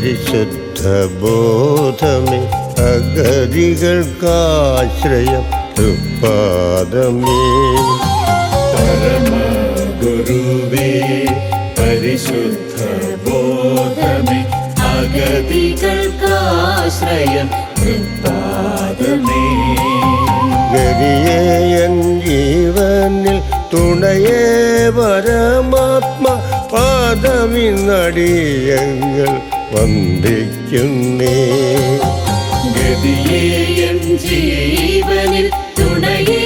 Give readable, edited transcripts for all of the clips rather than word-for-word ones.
പരിശുദ്ധ ബോധമേ അഗതികൾക്കാശ്രയം തൃപ്പാദമേ. പരമഗുരുവേ പരിശുദ്ധ ബോധമേ അഗതികൾക്കാശ്രയം തൃപ്പാദമേ. ഗതിയേയൻ ജീവനിൽ തുണയേ പരമാത്മ പാദമിന്നടിയങ്ങൾ വന്ദിക്കുന്നേ. ഗതിയേയൻ ജീവനിൽ തുണയേ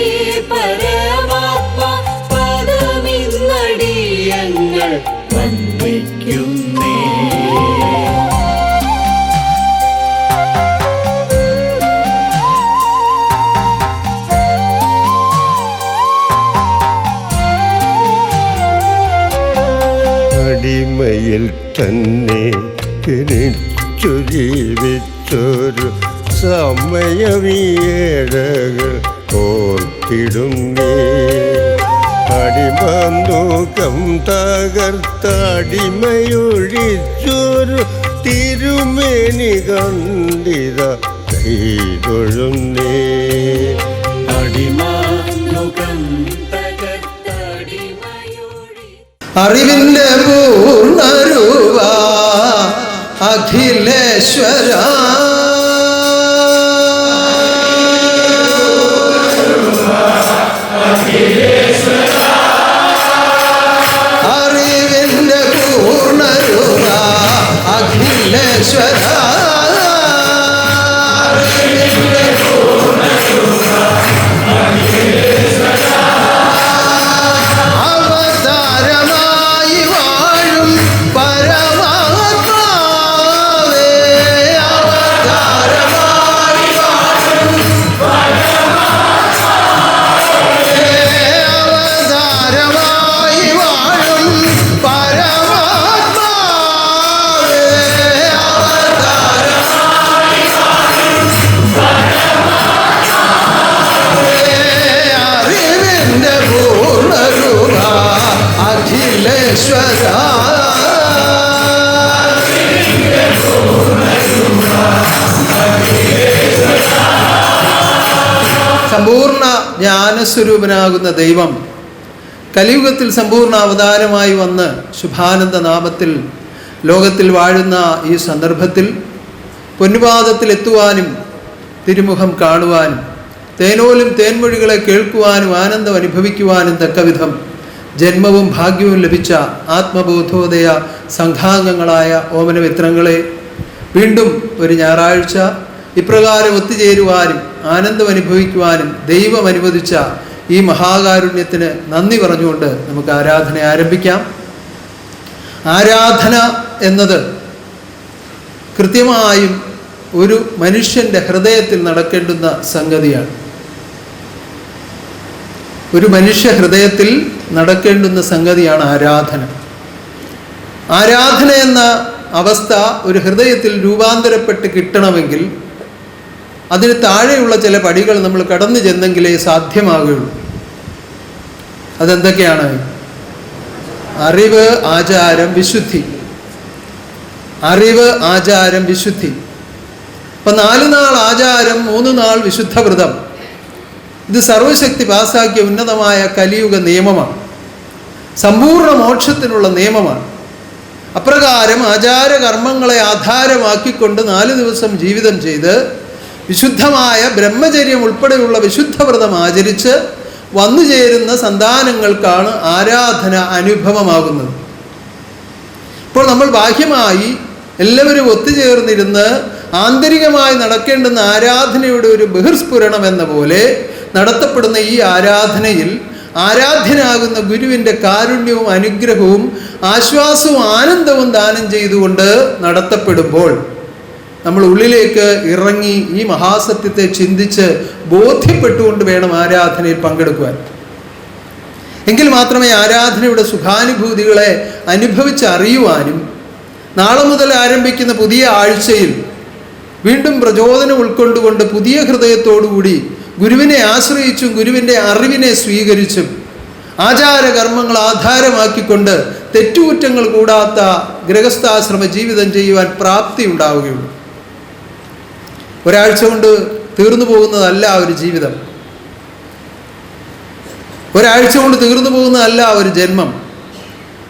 പരമാത്മ പാദമിന്നടിയങ്ങൾ വന്ദിക്കുന്നേ. അടിമയിൽ തന്നെ ജനിച്ചു ജീവിച്ചൊരു സമയമേഴകൾ ഓർത്തിടുന്നേ. അടിമനൂക്കം തകർത്തടിമയൊഴിച്ചൊരു തിരുമേനി കണ്ടിത കൈതൊഴുന്നേ. അറിവിന്റെ പൂർണ്ണരൂപ അഖിലേശ്വര അറിവിന്റെ പൂർണ്ണരൂപ അഖിലേശ്വര സമ്പൂർണ്ണ ജ്ഞാനസ്വരൂപനാകുന്ന ദൈവം കലിയുഗത്തിൽ സമ്പൂർണ്ണ അവതാരമായി വന്ന് ശുഭാനന്ദ നാമത്തിൽ ലോകത്തിൽ വാഴുന്ന ഈ സന്ദർഭത്തിൽ പൊന്നുപാദത്തിൽ എത്തുവാനും തിരുമുഖം കാണുവാനും തേനോലും തേൻമൊഴികളെ കേൾക്കുവാനും ആനന്ദം അനുഭവിക്കുവാനും തക്കവിധം ജന്മവും ഭാഗ്യവും ലഭിച്ച ആത്മബോധോദയ സംഘാംഗങ്ങളായ ഓമനമിത്രങ്ങളെ വീണ്ടും ഒരു ഞായറാഴ്ച ഇപ്രകാരം ഒത്തുചേരുവാനും ആനന്ദം അനുഭവിക്കുവാനും ദൈവം അനുവദിച്ച ഈ മഹാകാരുണ്യത്തിന് നന്ദി പറഞ്ഞുകൊണ്ട് നമുക്ക് ആരാധന ആരംഭിക്കാം. ആരാധന എന്നത് കൃത്യമായും ഒരു മനുഷ്യൻ്റെ ഹൃദയത്തിൽ നടക്കേണ്ടുന്ന സംഗതിയാണ്. ഒരു മനുഷ്യ ഹൃദയത്തിൽ നടക്കേണ്ടുന്ന സംഗതിയാണ് ആരാധന. ആരാധന എന്ന അവസ്ഥ ഒരു ഹൃദയത്തിൽ രൂപാന്തരപ്പെട്ട് കിട്ടണമെങ്കിൽ അതിന് താഴെയുള്ള ചില പടികൾ നമ്മൾ കടന്നു ചെന്നെങ്കിലേ സാധ്യമാകുകയുള്ളൂ. അതെന്തൊക്കെയാണ്? അറിവ്, ആചാരം, വിശുദ്ധി. അറിവ്, ആചാരം, വിശുദ്ധി. ഇപ്പം 4 നാൾ ആചാരം, 3 നാൾ വിശുദ്ധ വ്രതം. ഇത് സർവശക്തി പാസാക്കിയ ഉന്നതമായ കലിയുഗ നിയമമാണ്. സമ്പൂർണ്ണ മോക്ഷത്തിനുള്ള നിയമമാണ്. അപ്രകാരം ആചാരകർമ്മങ്ങളെ ആധാരമാക്കിക്കൊണ്ട് 4 ദിവസം ജീവിതം ചെയ്ത് വിശുദ്ധമായ ബ്രഹ്മചര്യം ഉൾപ്പെടെയുള്ള വിശുദ്ധ വ്രതം ആചരിച്ച് വന്നു ചേരുന്ന സന്താനങ്ങൾക്കാണ് ആരാധന അനുഭവമാകുന്നത്. ഇപ്പോൾ നമ്മൾ ബാഹ്യമായി എല്ലാവരും ഒത്തുചേർന്നിരുന്ന് ആന്തരികമായി നടക്കേണ്ടുന്ന ആരാധനയുടെ ഒരു ബഹിർസ്ഫുരണം എന്ന പോലെ നടത്തപ്പെടുന്ന ഈ ആരാധനയിൽ ആരാധ്യനാകുന്ന ഗുരുവിൻ്റെ കാരുണ്യവും അനുഗ്രഹവും ആശ്വാസവും ആനന്ദവും ദാനം ചെയ്തുകൊണ്ട് നടത്തപ്പെടുമ്പോൾ നമ്മൾ ഉള്ളിലേക്ക് ഇറങ്ങി ഈ മഹാസത്യത്തെ ചിന്തിച്ച് ബോധ്യപ്പെട്ടുകൊണ്ട് വേണം ആരാധനയിൽ പങ്കെടുക്കുവാൻ. എങ്കിൽ മാത്രമേ ആരാധനയുടെ സുഖാനുഭൂതികളെ അനുഭവിച്ചറിയുവാനും നാളെ മുതൽ ആരംഭിക്കുന്ന പുതിയ ആഴ്ചയിൽ വീണ്ടും പ്രചോദനം ഉൾക്കൊണ്ടുകൊണ്ട് പുതിയ ഹൃദയത്തോടുകൂടി ഗുരുവിനെ ആശ്രയിച്ചും ഗുരുവിൻ്റെ അറിവിനെ സ്വീകരിച്ചും ആചാരകർമ്മങ്ങൾ ആധാരമാക്കിക്കൊണ്ട് തെറ്റുകുറ്റങ്ങൾ കൂടാത്ത ഗൃഹസ്ഥാശ്രമ ജീവിതം ചെയ്യുവാൻ പ്രാപ്തി ഉണ്ടാവുകയുള്ളൂ. ഒരാഴ്ച കൊണ്ട് തീർന്നു പോകുന്നതല്ല ഒരു ജീവിതം, ഒരാഴ്ച കൊണ്ട് തീർന്നു പോകുന്നതല്ല ഒരു ജന്മം.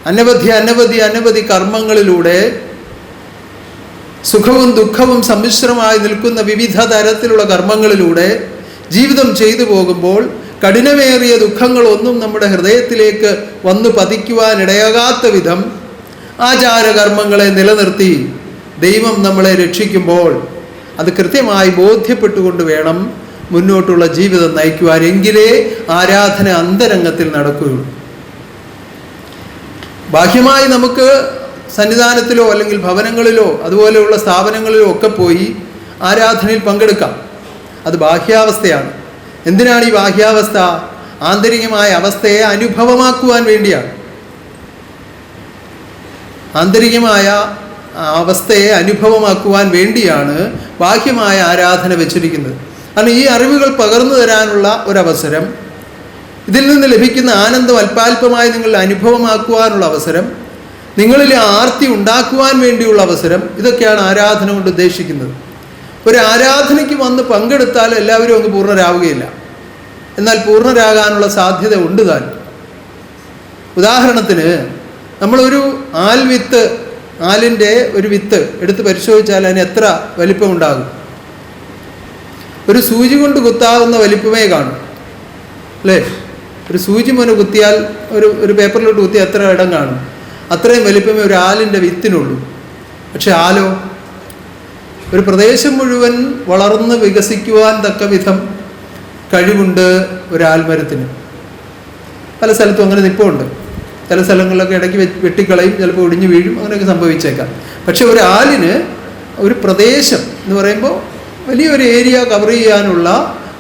അനവധി കർമ്മങ്ങളിലൂടെ സുഖവും ദുഃഖവും സമ്മിശ്രമായി നിൽക്കുന്ന വിവിധ തരത്തിലുള്ള കർമ്മങ്ങളിലൂടെ ജീവിതം ചെയ്തു പോകുമ്പോൾ കഠിനമേറിയ ദുഃഖങ്ങളൊന്നും നമ്മുടെ ഹൃദയത്തിലേക്ക് വന്നു പതിക്കുവാനിടയാകാത്ത വിധം ആചാരകർമ്മങ്ങളെ നിലനിർത്തി ദൈവം നമ്മളെ രക്ഷിക്കുമ്പോൾ അത് കൃത്യമായി ബോധ്യപ്പെട്ടുകൊണ്ട് വേണം മുന്നോട്ടുള്ള ജീവിതം നയിക്കുവാൻ. എങ്കിലേ ആരാധന അന്തരംഗത്തിൽ നടക്കുകയുള്ളൂ. ബാഹ്യമായി നമുക്ക് സന്നിധാനത്തിലോ അല്ലെങ്കിൽ ഭവനങ്ങളിലോ അതുപോലെയുള്ള സ്ഥാപനങ്ങളിലോ ഒക്കെ പോയി ആരാധനയിൽ പങ്കെടുക്കാം. അത് ബാഹ്യാവസ്ഥയാണ്. എന്തിനാണ് ഈ ബാഹ്യാവസ്ഥ? ആന്തരികമായ അവസ്ഥയെ അനുഭവമാക്കുവാൻ വേണ്ടിയാണ്. ആന്തരികമായ അവസ്ഥയെ അനുഭവമാക്കുവാൻ വേണ്ടിയാണ് ബാഹ്യമായ ആരാധന വെച്ചിരിക്കുന്നത്. കാരണം ഈ അറിവുകൾ പകർന്നു തരാനുള്ള ഒരവസരം, ഇതിൽ നിന്ന് ലഭിക്കുന്ന ആനന്ദം അല്പാൽപമായി നിങ്ങൾ അനുഭവമാക്കുവാനുള്ള അവസരം, നിങ്ങളിൽ ആർത്തി ഉണ്ടാക്കുവാൻ വേണ്ടിയുള്ള അവസരം, ഇതൊക്കെയാണ് ആരാധന കൊണ്ട് ഉദ്ദേശിക്കുന്നത്. ഒരു ആരാധനയ്ക്ക് വന്ന് പങ്കെടുത്താൽ എല്ലാവരും അങ്ങ് പൂർണ്ണരാവുകയില്ല. എന്നാൽ പൂർണ്ണരാകാനുള്ള സാധ്യത ഉണ്ട് താൻ. ഉദാഹരണത്തിന് നമ്മളൊരു ആലിൻ്റെ ഒരു വിത്ത് എടുത്ത് പരിശോധിച്ചാൽ അതിന് എത്ര വലിപ്പമുണ്ടാകും? ഒരു സൂചി കൊണ്ട് കുത്താവുന്ന വലിപ്പമേ കാണും, അല്ലേ? ഒരു സൂചി മുന കുത്തിയാൽ ഒരു പേപ്പറിലോട്ട് കുത്തിയാൽ എത്ര ഇടം കാണും? അത്രയും വലിപ്പമേ ഒരു ആലിൻ്റെ വിത്തിനുള്ളൂ. പക്ഷെ ആലോ ഒരു പ്രദേശം മുഴുവൻ വളർന്ന് വികസിക്കുവാൻ തക്ക വിധം കഴിവുണ്ട് ഒരു ആൽമരത്തിന്. പല സ്ഥലത്തും അങ്ങനെ നിൽപ്പുണ്ട്. ചില സ്ഥലങ്ങളിലൊക്കെ ഇടയ്ക്ക് വെട്ടിക്കളയും, ചിലപ്പോൾ ഒടിഞ്ഞു വീഴും, അങ്ങനെയൊക്കെ സംഭവിച്ചേക്കാം. പക്ഷെ ഒരു ആലിന് ഒരു പ്രദേശം എന്ന് പറയുമ്പോൾ വലിയൊരു ഏരിയ കവർ ചെയ്യാനുള്ള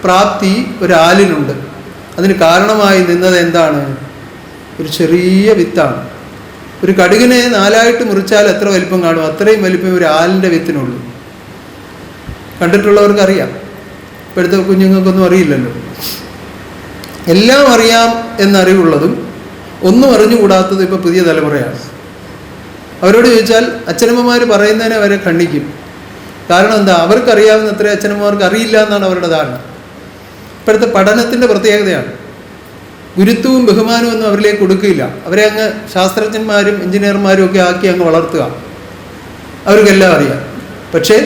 പ്രാപ്തി ഒരു ആലിനുണ്ട്. അതിന് കാരണമായി നിന്നത് എന്താണ്? ഒരു ചെറിയ വിത്താണ്. ഒരു കടുകിനെ 4 മുറിച്ചാൽ എത്ര വലിപ്പം കാണും? അത്രയും വലിപ്പം ഒരു ആലിൻ്റെ വിത്തിനുള്ളൂ. കണ്ടിട്ടുള്ളവർക്കറിയാം. ഇപ്പോഴത്തെ കുഞ്ഞുങ്ങൾക്കൊന്നും അറിയില്ലല്ലോ. എല്ലാം അറിയാം എന്നറിവുള്ളതും ഒന്നും അറിഞ്ഞുകൂടാത്തതും ഇപ്പോൾ പുതിയ തലമുറയാണ്. അവരോട് ചോദിച്ചാൽ അച്ഛനമ്മമാർ പറയുന്നതിനെ വരെ ഖണ്ഡിക്കും. കാരണം എന്താ? അവർക്കറിയാവുന്ന അത്ര അച്ഛനമ്മമാർക്ക് അറിയില്ല എന്നാണ് അവരുടെ ധാരണ. ഇപ്പോഴത്തെ പഠനത്തിൻ്റെ പ്രത്യേകതയാണ്. ഗുരുത്വവും ബഹുമാനവും ഒന്നും അവരിലേക്ക് കൊടുക്കില്ല. അവരെ അങ്ങ് ശാസ്ത്രജ്ഞന്മാരും എഞ്ചിനീയർമാരും ഒക്കെ ആക്കി അങ്ങ് വളർത്തുക. അവർക്കെല്ലാം അറിയാം. പക്ഷേ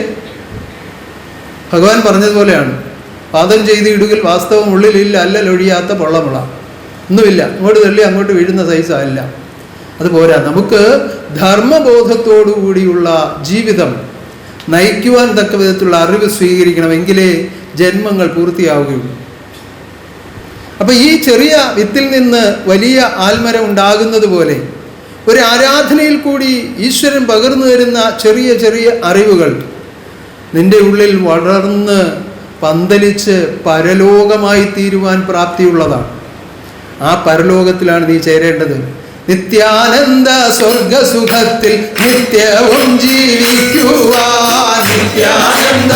ഭഗവാൻ പറഞ്ഞതുപോലെയാണ്, പാദം ചെയ്ത് ഇടുകിൽ വാസ്തവം ഉള്ളിലില്ല, അല്ലലൊഴിയാത്ത പൊള്ളമുള. ഒന്നുമില്ല, അങ്ങോട്ട് തള്ളി അങ്ങോട്ട് വീഴുന്ന സൈസല്ല. അതുപോരാ, നമുക്ക് ധർമ്മബോധത്തോടു കൂടിയുള്ള ജീവിതം നയിക്കുവാൻ തക്ക വിധത്തിലുള്ള അറിവ് സ്വീകരിക്കണമെങ്കിലേ ജന്മങ്ങൾ പൂർത്തിയാവുകയുള്ളൂ. അപ്പം ഈ ചെറിയ വിത്തിൽ നിന്ന് വലിയ ആൽമരം ഉണ്ടാകുന്നത് പോലെ ഒരു ആരാധനയിൽ കൂടി ഈശ്വരൻ പകർന്നു തരുന്ന ചെറിയ ചെറിയ അറിവുകൾ നിന്റെ ഉള്ളിൽ വളർന്ന് പന്തലിച്ച് പരലോകമായി തീരുവാൻ പ്രാപ്തിയുള്ളതാണ്. ആ പരലോകത്തിലാണ് നീ ചേരേണ്ടത്. നിത്യാനന്ദ സ്വർഗസുഖത്തിൽ നിത്യവും ജീവിക്കുവാൻ. നിത്യാനന്ദ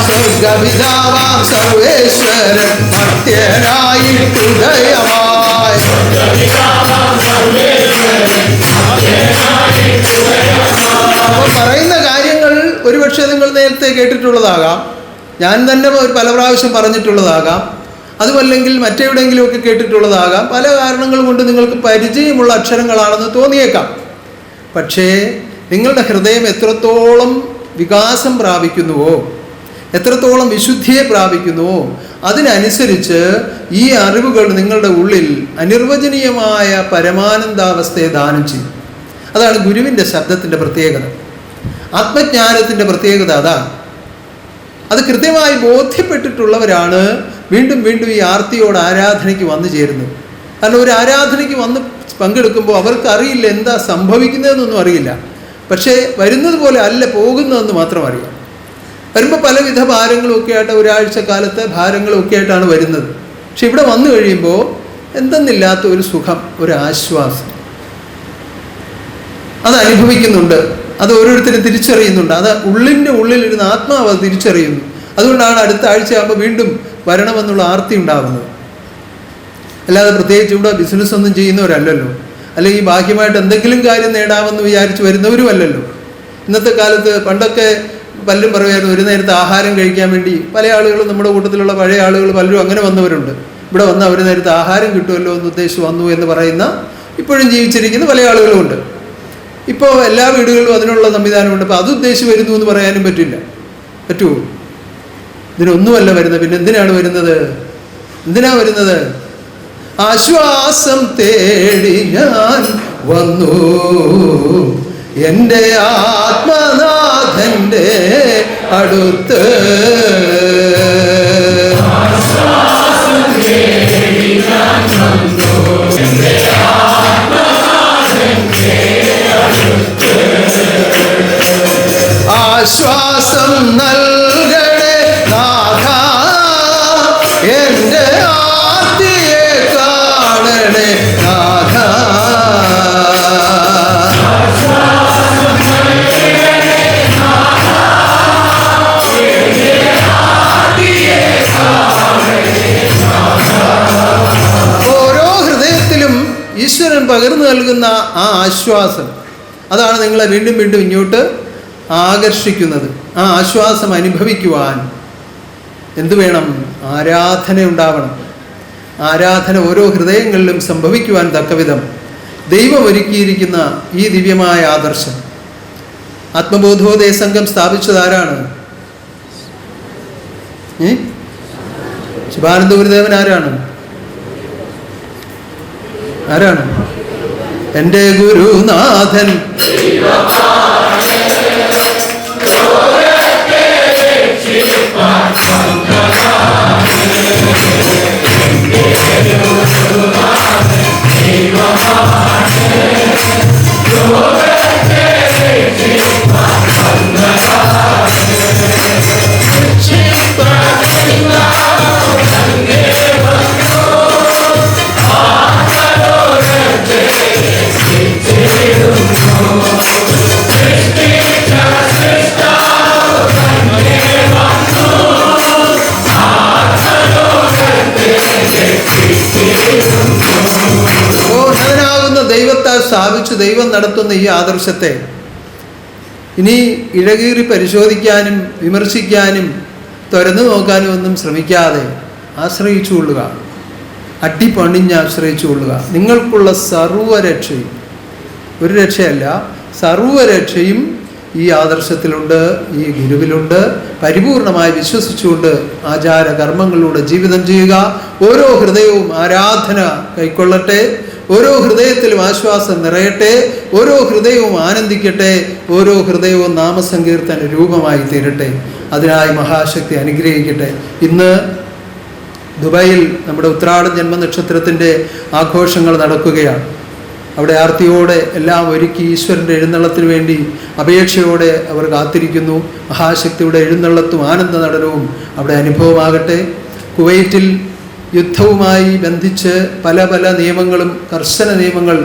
സ്വർഗപിതാവാം സർവേശ്വരൻ ഭക്തനായിട്ടുദയമായി. അപ്പോൾ പറയുന്ന കാര്യങ്ങൾ ഒരുപക്ഷെ നിങ്ങൾ നേരത്തെ കേട്ടിട്ടുള്ളതാകാം, ഞാൻ തന്നെ പല പ്രാവശ്യം പറഞ്ഞിട്ടുള്ളതാകാം, അതുമല്ലെങ്കിൽ മറ്റെവിടെയെങ്കിലുമൊക്കെ കേട്ടിട്ടുള്ളതാകാം. പല കാരണങ്ങൾ കൊണ്ട് നിങ്ങൾക്ക് പരിചയമുള്ള അക്ഷരങ്ങളാണെന്ന് തോന്നിയേക്കാം. പക്ഷേ നിങ്ങളുടെ ഹൃദയം എത്രത്തോളം വികാസം പ്രാപിക്കുന്നുവോ, എത്രത്തോളം വിശുദ്ധിയെ പ്രാപിക്കുന്നുവോ, അതിനനുസരിച്ച് ഈ അറിവുകൾ നിങ്ങളുടെ ഉള്ളിൽ അനിർവചനീയമായ പരമാനന്ദാവസ്ഥയെ ദാനം ചെയ്യും. അതാണ് ഗുരുവിൻ്റെ ശബ്ദത്തിൻ്റെ പ്രത്യേകത. ആത്മജ്ഞാനത്തിൻ്റെ പ്രത്യേകത അതാണ്. അത് കൃത്യമായി ബോധ്യപ്പെട്ടിട്ടുള്ളവരാണ് വീണ്ടും വീണ്ടും ഈ ആർത്തിയോട് ആരാധനയ്ക്ക് വന്നു ചേരുന്നത്. കാരണം ഒരു ആരാധനയ്ക്ക് വന്ന് പങ്കെടുക്കുമ്പോൾ അവർക്ക് അറിയില്ല എന്താ സംഭവിക്കുന്നതെന്നൊന്നും അറിയില്ല. പക്ഷേ വരുന്നത് പോലെ അല്ല പോകുന്നതെന്ന് മാത്രം അറിയാം. വരുമ്പോൾ പലവിധ ഭാരങ്ങളുമൊക്കെ ആയിട്ട്, ഒരാഴ്ച കാലത്തെ ഭാരങ്ങളൊക്കെ ആയിട്ടാണ് വരുന്നത്. പക്ഷെ ഇവിടെ വന്നു കഴിയുമ്പോൾ എന്തെന്നില്ലാത്ത ഒരു സുഖം, ഒരു ആശ്വാസം അത് അനുഭവിക്കുന്നുണ്ട്. അത് ഓരോരുത്തരും തിരിച്ചറിയുന്നുണ്ട്. അത് ഉള്ളിൻ്റെ ഉള്ളിലിരുന്ന് ആത്മാവ് അത് തിരിച്ചറിയുന്നു. അതുകൊണ്ടാണ് അടുത്ത ആഴ്ചയാകുമ്പോൾ വീണ്ടും വരണമെന്നുള്ള ആർത്തി ഉണ്ടാകുന്നത്. അല്ലാതെ പ്രത്യേകിച്ച് ഇവിടെ ബിസിനസ് ഒന്നും ചെയ്യുന്നവരല്ലല്ലോ, അല്ലെങ്കിൽ ബാഹ്യമായിട്ട് എന്തെങ്കിലും കാര്യം നേടാമെന്ന് വിചാരിച്ച് വരുന്നവരും അല്ലല്ലോ. ഇന്നത്തെ കാലത്ത് പണ്ടൊക്കെ പലരും പറയുമായിരുന്നു ഒരു നേരത്തെ ആഹാരം കഴിക്കാൻ വേണ്ടി പല ആളുകളും, നമ്മുടെ കൂട്ടത്തിലുള്ള പഴയ ആളുകൾ പലരും അങ്ങനെ വന്നവരുണ്ട്. ഇവിടെ വന്ന് ഒരു നേരത്തെ ആഹാരം കിട്ടുമല്ലോ എന്ന് ഉദ്ദേശിച്ച് വന്നു എന്ന് പറയുന്ന ഇപ്പോഴും ജീവിച്ചിരിക്കുന്ന പല ആളുകളുമുണ്ട്. ഇപ്പോൾ എല്ലാ വീടുകളിലും അതിനുള്ള സംവിധാനമുണ്ട്. അപ്പോൾ അത് ഉദ്ദേശിച്ച് വരുന്നു എന്ന് പറയാനും പറ്റുമോ? ഇതിനൊന്നുമല്ല വരുന്നത്. പിന്നെ എന്തിനാണ് വരുന്നത്? ആശ്വാസം തേടി ഞാൻ വന്നു, എൻ്റെ ആത്മനാഥൻ്റെ അടുത്ത്. ആശ്വാസം നൽകണേ നാഥ, എൻ്റെ ആർത്തിയെ കാണണേ നാഥ. ഓരോ ഹൃദയത്തിലും ഈശ്വരൻ പകർന്നു നൽകുന്ന ആ ആശ്വാസം, അതാണ് നിങ്ങളെ വീണ്ടും വീണ്ടും ഇങ്ങോട്ട് ആകർഷിക്കുന്നത്. ആ ആശ്വാസം അനുഭവിക്കുവാൻ എന്തു വേണം? ആരാധന ഉണ്ടാവണം. ആരാധന ഓരോ ഹൃദയങ്ങളിലും സംഭവിക്കുവാൻ തക്കവിധം ദൈവം ഒരുക്കിയിരിക്കുന്ന ഈ ദിവ്യമായ ആദർശം. ആത്മബോധോദയ സംഘം സ്ഥാപിച്ചതാരാണ്? ശിവാനന്ദ ഗുരുദേവൻ ആരാണ്? എൻ്റെ ഗുരുനാഥൻ ദൈവത്താൽ സ്ഥാപിച്ചു ദൈവം നടത്തുന്ന ഈ ആദർശത്തെ ഇനി ഇഴകീറി പരിശോധിക്കാനും വിമർശിക്കാനും തുറന്നു നോക്കാനും ഒന്നും ശ്രമിക്കാതെ ആശ്രയിച്ചുകൊള്ളുക, അട്ടിപ്പണിഞ്ഞ് ആശ്രയിച്ചുകൊള്ളുക. നിങ്ങൾക്കുള്ള സർവ്വരക്ഷയും, ഒരു രക്ഷയല്ല, സർവ്വരക്ഷയും ഈ ആദർശത്തിലുണ്ട്, ഈ ഗുരുവിലുണ്ട്. പരിപൂർണമായി വിശ്വസിച്ചുകൊണ്ട് ആചാര കർമ്മങ്ങളിലൂടെ ജീവിതം ചെയ്യുക. ഓരോ ഹൃദയവും ആരാധന കൈക്കൊള്ളട്ടെ, ഓരോ ഹൃദയത്തിലും ആശ്വാസം നിറയട്ടെ, ഓരോ ഹൃദയവും ആനന്ദിക്കട്ടെ, ഓരോ ഹൃദയവും നാമസങ്കീർത്തന രൂപമായി തീരട്ടെ. അതിനായി മഹാശക്തി അനുഗ്രഹിക്കട്ടെ. ഇന്ന് ദുബായിൽ നമ്മുടെ ഉത്രാടം ജന്മനക്ഷത്രത്തിൻ്റെ ആഘോഷങ്ങൾ നടക്കുകയാണ്. അവിടെ ആർത്തിയോടെ എല്ലാം ഒരുക്കി ഈശ്വരൻ്റെ എഴുന്നള്ളത്തിന് വേണ്ടി അപേക്ഷയോടെ അവർ കാത്തിരിക്കുന്നു. മഹാശക്തിയുടെ എഴുന്നള്ളത്തും ആനന്ദ നടനവും അവിടെ അനുഭവമാകട്ടെ. കുവൈറ്റിൽ യുദ്ധവുമായി ബന്ധിച്ച് പല നിയമങ്ങളും, കർശന നിയമങ്ങൾ,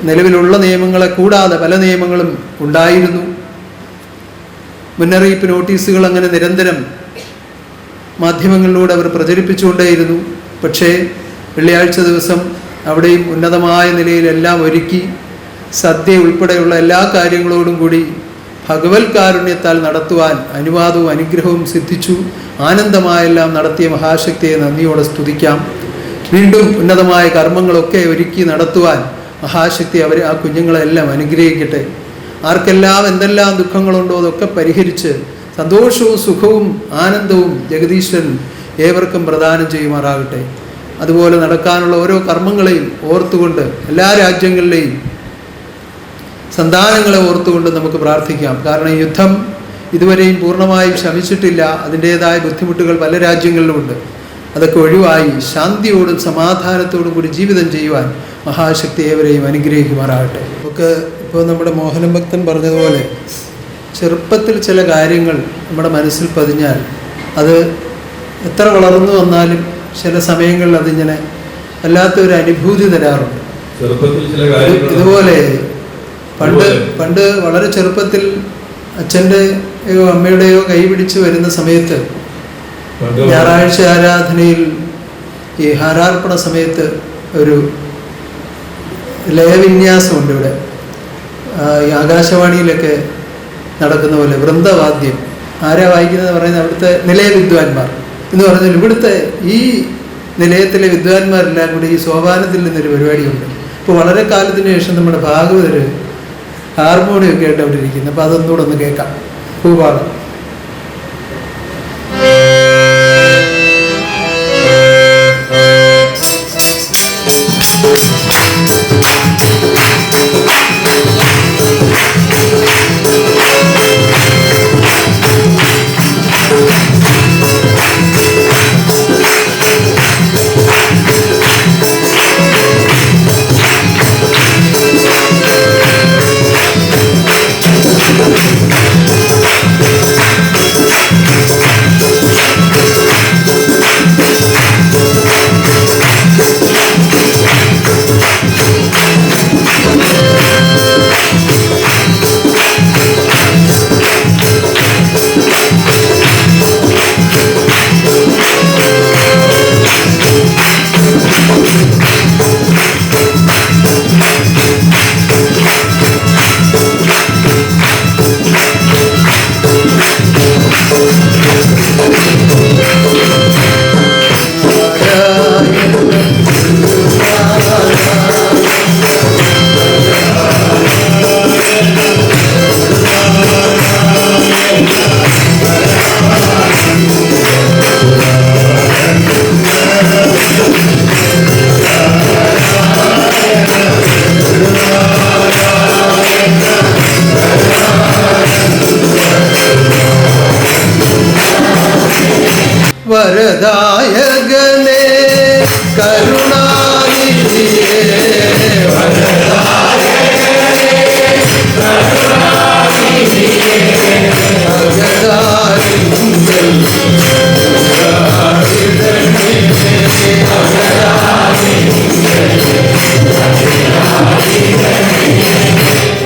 നിലവിലുള്ള നിയമങ്ങളെ കൂടാതെ പല നിയമങ്ങളും ഉണ്ടായിരുന്നു. മുന്നറിയിപ്പ് നോട്ടീസുകൾ അങ്ങനെ നിരന്തരം മാധ്യമങ്ങളിലൂടെ അവർ പ്രചരിപ്പിച്ചുകൊണ്ടേയിരുന്നു. പക്ഷേ വെള്ളിയാഴ്ച ദിവസം അവിടെയും ഉന്നതമായ നിലയിലെല്ലാം ഒരുക്കി സദ്യ ഉൾപ്പെടെയുള്ള എല്ലാ കാര്യങ്ങളോടും കൂടി ഭഗവത് കാരുണ്യത്താൽ നടത്തുവാൻ അനുവാദവും അനുഗ്രഹവും സിദ്ധിച്ചു. ആനന്ദമായെല്ലാം നടത്തിയ മഹാശക്തിയെ നന്ദിയോടെ സ്തുതിക്കാം. വീണ്ടും ഉന്നതമായ കർമ്മങ്ങളൊക്കെ ഒരുക്കി നടത്തുവാൻ മഹാശക്തി അവരെ, ആ കുഞ്ഞുങ്ങളെല്ലാം അനുഗ്രഹിക്കട്ടെ. ആർക്കെല്ലാം എന്തെല്ലാം ദുഃഖങ്ങളുണ്ടോ അതൊക്കെ പരിഹരിച്ച് സന്തോഷവും സുഖവും ആനന്ദവും ജഗദീശ്വരൻ ഏവർക്കും പ്രദാനം ചെയ്യുമാറാകട്ടെ. അതുപോലെ നടക്കാനുള്ള ഓരോ കർമ്മങ്ങളെയും ഓർത്തുകൊണ്ട് എല്ലാ രാജ്യങ്ങളിലെയും സന്താനങ്ങളെ ഓർത്തുകൊണ്ട് നമുക്ക് പ്രാർത്ഥിക്കാം. കാരണം യുദ്ധം ഇതുവരെയും പൂർണ്ണമായും ശമിച്ചിട്ടില്ല. അതിൻ്റേതായ ബുദ്ധിമുട്ടുകൾ പല രാജ്യങ്ങളിലുമുണ്ട്. അതൊക്കെ ഒഴിവായി ശാന്തിയോടും സമാധാനത്തോടും കൂടി ജീവിതം ചെയ്യുവാൻ മഹാശക്തി ഏവരെയും അനുഗ്രഹിക്കുമാറാകട്ടെ. നമുക്ക് ഇപ്പോൾ നമ്മുടെ മോഹനം ഭക്തൻ പറഞ്ഞതുപോലെ ചെറുപ്പത്തിൽ ചില കാര്യങ്ങൾ നമ്മുടെ മനസ്സിൽ പതിഞ്ഞാൽ അത് എത്ര വളർന്നു വന്നാലും ചില സമയങ്ങളിൽ അതിങ്ങനെ വല്ലാത്തൊരു അനുഭൂതി തരാറുണ്ട്. ഇതുപോലെ പണ്ട് വളരെ ചെറുപ്പത്തിൽ അച്ഛൻ്റെയോ അമ്മയുടെയോ കൈ പിടിച്ച് വരുന്ന സമയത്ത് ഞായറാഴ്ച ആരാധനയിൽ ഈ ഹാരാർപ്പണ സമയത്ത് ഒരു ലയവിന്യാസമുണ്ട് ഇവിടെ. ഈ ആകാശവാണിയിലൊക്കെ നടക്കുന്ന പോലെ വൃന്ദവാദ്യം ആരാ വായിക്കുന്നത് പറയുന്നത് അവിടുത്തെ നിലയ വിദ്വാൻമാർ എന്ന് പറഞ്ഞാൽ ഇവിടുത്തെ ഈ നിലയത്തിലെ വിദ്വാൻമാരെല്ലാം കൂടി ഈ സോപാനത്തിൽ നിന്നൊരു പരിപാടിയുണ്ട്. ഇപ്പോൾ വളരെ കാലത്തിന് ശേഷം നമ്മുടെ ഭാഗവതർ ഹാർമോണിയൊക്കെ ആയിട്ട് അവിടെ ഇരിക്കുന്നത്. അപ്പോൾ അതൊന്നുകൂടെ ഒന്ന് കേൾക്കാം. ഭൂപാഠം. വരദായകനേ കരുണാനിധിയേ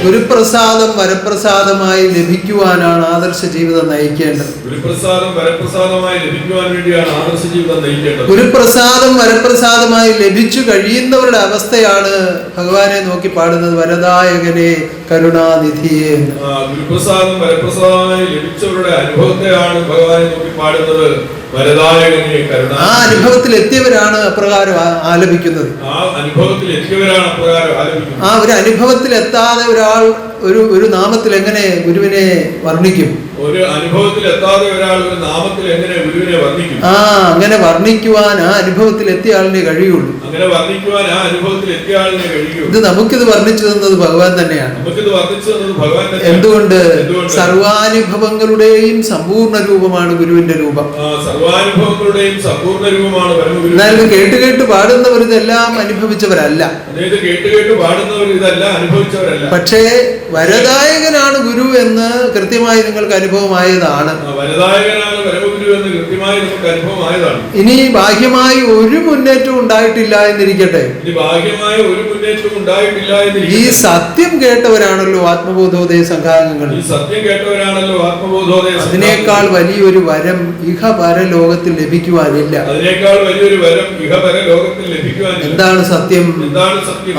ഗുരുപ്രസാദം വരപ്രസാദമായി ലഭിക്കുവാനാണ് ആദർശ ജീവിതം നയിക്കേണ്ടത്. ഗുരുപ്രസാദം വരപ്രസാദമായി ലഭിക്കുവാൻ വേണ്ടിയാണ് ആദർശ ജീവിതം നയിക്കേണ്ടത്. ഗുരുപ്രസാദം വരപ്രസാദമായി ലഭിച്ചു കഴിയുന്നവരുടെ അവസ്ഥയാണ് ഭഗവാനെ നോക്കി പാടുന്നത് വരദായകനെ കരുണാനിധിയെ. ഗുരുപ്രസാദം വരപ്രസാദമായി ലഭിച്ചവരുടെ അനുഭവത്തെയാണ് ഭഗവാനെ നോക്കി പാടുന്നത് വരദായകനെ കരുണ. ആ അനുഭവത്തിൽ എത്തിയവരാണ് അപ്രകാരം ആലപിക്കുന്നത്. ആ അനുഭവത്തിൽ എത്തിയവരാണ് അപ്രകാരം ആലപിക്കുന്നത്. ആ ഒരു അനുഭവത്തിൽ എത്താതെ ഒരാൾ ഒരു നാമത്തിൽ എങ്ങനെ ഗുരുവിനെ വർണ്ണിക്കും? ഒരു അനുഭവത്തിൽ എത്താതെ ഒരാൾ ഒരു നാമത്തിൽ എങ്ങനെ ഗുരുവിനെ വർണ്ണിക്കും? അങ്ങനെ വർണ്ണിക്കുവാൻ ആ അനുഭവത്തിൽ എത്തിയ ആളിനെ കഴിയുള്ളൂ. അങ്ങനെ വർണ്ണിക്കുവാൻ ആ അനുഭവത്തിൽ എത്തിയ ആളിനെ കഴിയുള്ളൂ. ഇത് നമുക്കിത് വർണ്ണിച്ചു തന്നത് ഭഗവാൻ തന്നെയാണ്. നമുക്കിത് വർണ്ണിച്ചു തന്നത് ഭഗവാൻ തന്നെയാണ്. എന്തുകൊണ്ട്? സർവാനുഭവങ്ങളുടെയും സമ്പൂർണ്ണ രൂപമാണ് ഗുരുവിന്റെ രൂപം. സർവാനുഭവങ്ങളുടെയും സമ്പൂർണ്ണ രൂപമാണ് പരമഗുരു. എന്നാൽ ഇത് കേട്ട് കേട്ട് പാടുന്നവർ ഇതെല്ലാം അനുഭവിച്ചവരല്ല. കേട്ട് കേട്ട് പാടുന്നവർ ഇതെല്ലാം അനുഭവിച്ചവരല്ല. പക്ഷേ വരദായകനാണ് ഗുരു എന്ന് കൃത്യമായി നിങ്ങൾക്ക് അനുഭവമായതാണ്. വരദായകനാണ് പരമഗുരു എന്ന് കൃത്യമായി നമുക്ക് അനുഭവമായതാണ്. ഇനി ബാഹ്യമായി ഒരു മുന്നേറ്റവും ഉണ്ടായിട്ടില്ല എന്നിരിക്കട്ടെ. ഇനി ബാഹ്യമായ ഒരു മുന്നേറ്റവും ഉണ്ടായിട്ടില്ല എന്നിരിക്കട്ടെ. ഈ സത്യം കേട്ടവരാണല്ലോ ആത്മബോധോദയ സംഘാംഗങ്ങൾ. ഈ സത്യം കേട്ടവരാണല്ലോ ആത്മബോധോദയ. അതിനേക്കാൾ വലിയൊരു വരം ഇഹപരലോകത്തിൽ ലഭിക്കുവാനില്ല. അതിനേക്കാൾ വലിയൊരു വരം ഇഹപരലോകത്തിൽ ലഭിക്കുവാനില്ല. എന്താണ് സത്യം? എന്താണ് സത്യം?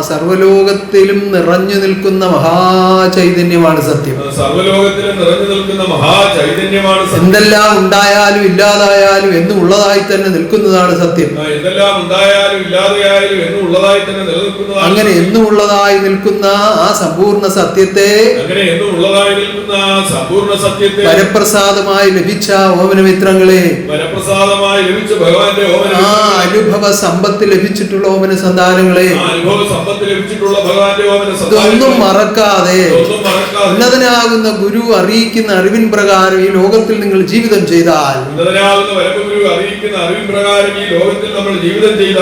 സർവലോകത്തിലും നിറഞ്ഞു നിൽക്കുന്ന മഹാചൈതന്യമാണ് സത്യം. സർവലോകത്തിലും നിറഞ്ഞു നിൽക്കുന്ന മഹാചൈതന്യമാണ് സത്യം. എന്തെല്ലാം ഉണ്ടായാലും ഇല്ലാതായാലും എന്നും ഉള്ളതായി തന്നെ നിൽക്കുന്നതാണ് സത്യം. എന്തെല്ലാം ഉണ്ടായാലും ഇല്ലാതെയായാലും എന്നും ഉള്ളതായി തന്നെ നിലനിൽക്കുന്നതാണ്. അങ്ങനെ എന്നും ഉള്ളതായി നിൽക്കുന്ന ആ സമ്പൂർണ്ണ സത്യത്തെ, അങ്ങനെ എന്നും ഉള്ളതായി നിൽക്കുന്ന സമ്പൂർണ്ണ സത്യത്തെ വരപ്രസാദമായി ലഭിച്ച ഓമനമിത്രങ്ങളെ, വരപ്രസാദമായി ലഭിച്ച ഭഗവാന്റെ ആ അനുഭവ സമ്പത്ത് ലഭിച്ചിട്ടുള്ള ഓമന സന്താനങ്ങളെ, അനുഭവ സമ്പത്ത് ലഭിച്ചിട്ടുള്ള ഭഗവാന്റെ ഓമന ഇതൊന്നും മറക്കാതെ ഉന്നതനാകുന്ന ഗുരു അറിയിക്കുന്ന അറിവിൻ പ്രകാരം ഈ ലോകത്തിൽ നിങ്ങൾ ജീവിതം ചെയ്താൽ,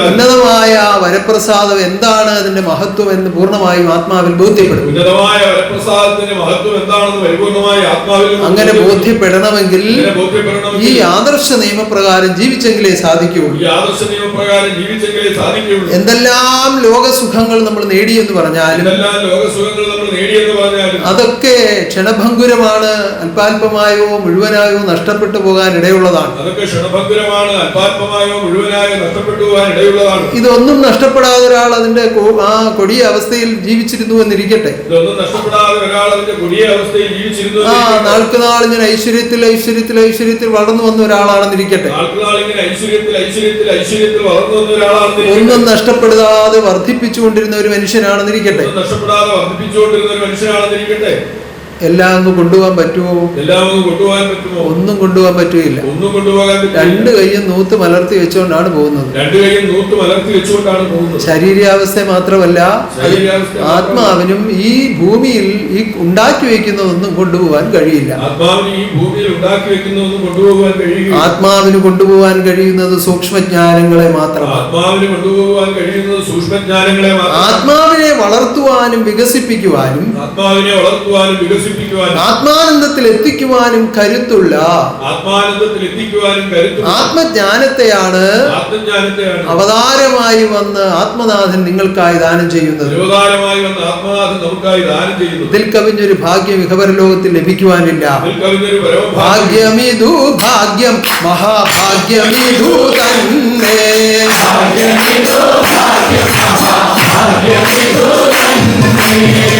ഉന്നതമായ വരപ്രസാദം എന്താണ്, അതിന്റെ മഹത്വം എന്ന് പൂർണ്ണമായും ആത്മാവിൽ ബോധ്യപ്പെടും. അങ്ങനെ ബോധ്യപ്പെടണമെങ്കിൽ ഈ ആദർശ നിയമപ്രകാരം ജീവിച്ചെങ്കിലേ സാധിക്കുകയുള്ളൂ. എന്തെല്ലാം ലോകസുഖങ്ങൾ നമ്മൾ നേടിയെന്ന് പറഞ്ഞാലും അതൊക്കെ ക്ഷണഭങ്കുരമാണ്, അല്പാൽപമായോ മുഴുവനായോ നഷ്ടപ്പെട്ടു പോകാൻ ഇടയുള്ളതാണ്. അതൊക്കെ ക്ഷണഭങ്കുരമാണ്, അല്പാൽപമായോ മുഴുവനായോ നഷ്ടപ്പെട്ടു പോകാൻ ഇടയുള്ളതാണ്. ഇതൊന്നും നഷ്ടപ്പെടാതെ ഒരാൾ അതിന്റെ ആ കൊടിയ അവസ്ഥയിൽ ജീവിച്ചിരുന്നു എന്നിരിക്കട്ടെ. ഇതൊന്നും നഷ്ടപ്പെടാതെ ഒരാൾ അതിന്റെ കൊടിയ അവസ്ഥയിൽ ജീവിച്ചിരുന്നു. നാൾക്ക് നാൾ ഇങ്ങനെ ഐശ്വര്യത്തിൽ ഐശ്വര്യത്തിൽ ഐശ്വര്യത്തിൽ വളർന്നു വന്ന ഒരാളാണെന്നിരിക്കട്ടെ. നാൾക്ക് നാൾ ഇങ്ങനെ ഐശ്വര്യത്തിൽ ഐശ്വര്യത്തിൽ ഐശ്വര്യത്തിൽ വളർന്നു വന്ന ഒരാളാണെന്നിരിക്കട്ടെ. ഒന്നും നഷ്ടപ്പെടാതെ വർദ്ധിപ്പിച്ചുകൊണ്ടിരുന്ന ഒരു മനുഷ്യനാണെന്നിരിക്കട്ടെ. നഷ്ടപ്പെടാതെ വർദ്ധിപ്പിച്ചുകൊണ്ടിരുന്ന ഒരു മനുഷ്യനാണെന്നിരിക്കട്ടെ. എല്ലാം അങ്ങ് കൊണ്ടുപോകാൻ പറ്റുമോ? എല്ലാം അങ്ങ് കൊണ്ടുപോകാൻ പറ്റുമോ? ഒന്നും കൊണ്ടുപോകാൻ പറ്റുകയില്ല. ഒന്നും കൊണ്ടുപോകാൻ പറ്റില്ല. രണ്ട് കൈയും നൂത്ത് മലർത്തി വെച്ചുകൊണ്ടാണ് പോകുന്നത്. രണ്ട് കൈയും നൂത്ത് മലർത്തി വെച്ചുകൊണ്ടാണ് പോകുന്നത്. ശരീരാവസ്ഥ മാത്രമല്ല, ആത്മാവിനും ഈ ഭൂമിയിൽ ഈ ഉണ്ടാക്കി വെക്കുന്നതൊന്നും കൊണ്ടുപോകാൻ കഴിയില്ല. ആത്മാവിന് ഈ ഭൂമിയിൽ ഉണ്ടാക്കി വെക്കുന്നതൊന്നും കൊണ്ടുപോകാൻ കഴിയില്ല. ആത്മാവിന് കൊണ്ടുപോകാൻ കഴിയുന്നത് സൂക്ഷ്മജ്ഞാനങ്ങളെ മാത്രമാണ്. ആത്മാവിന് കൊണ്ടുപോകാൻ കഴിയുന്നത് സൂക്ഷ്മജ്ഞാനങ്ങളെ മാത്രം. ആത്മാവിനെ വളർത്തുവാനും വികസിപ്പിക്കുവാനും, ആത്മാവിനെ വളർത്തുവാനും വികസിപ്പിക്കുവാനും, ആത്മാനന്ദത്തിൽ എത്തിക്കുവാനും കരുത്തുള്ള, ആത്മാനന്ദത്തിൽ എത്തിക്കുവാനും കരുത്തുള്ള ആത്മജ്ഞാനത്തെയാണ് അവതാരമായി വന്ന് ആത്മനാഥൻ നിങ്ങൾക്കായി ദാനം ചെയ്യുന്നത്. അവതാരമായി വന്ന് ആത്മനാഥൻ നമുക്കായി ദാനം ചെയ്യുന്നത്. ഇതിൽ കവിഞ്ഞൊരു ഭാഗ്യം ഇഹപരലോകത്തിൽ ലഭിക്കുവാനില്ല. ഭാഗ്യമിതു ഭാഗ്യം മഹാഭാഗ്യമിതു തന്നെ.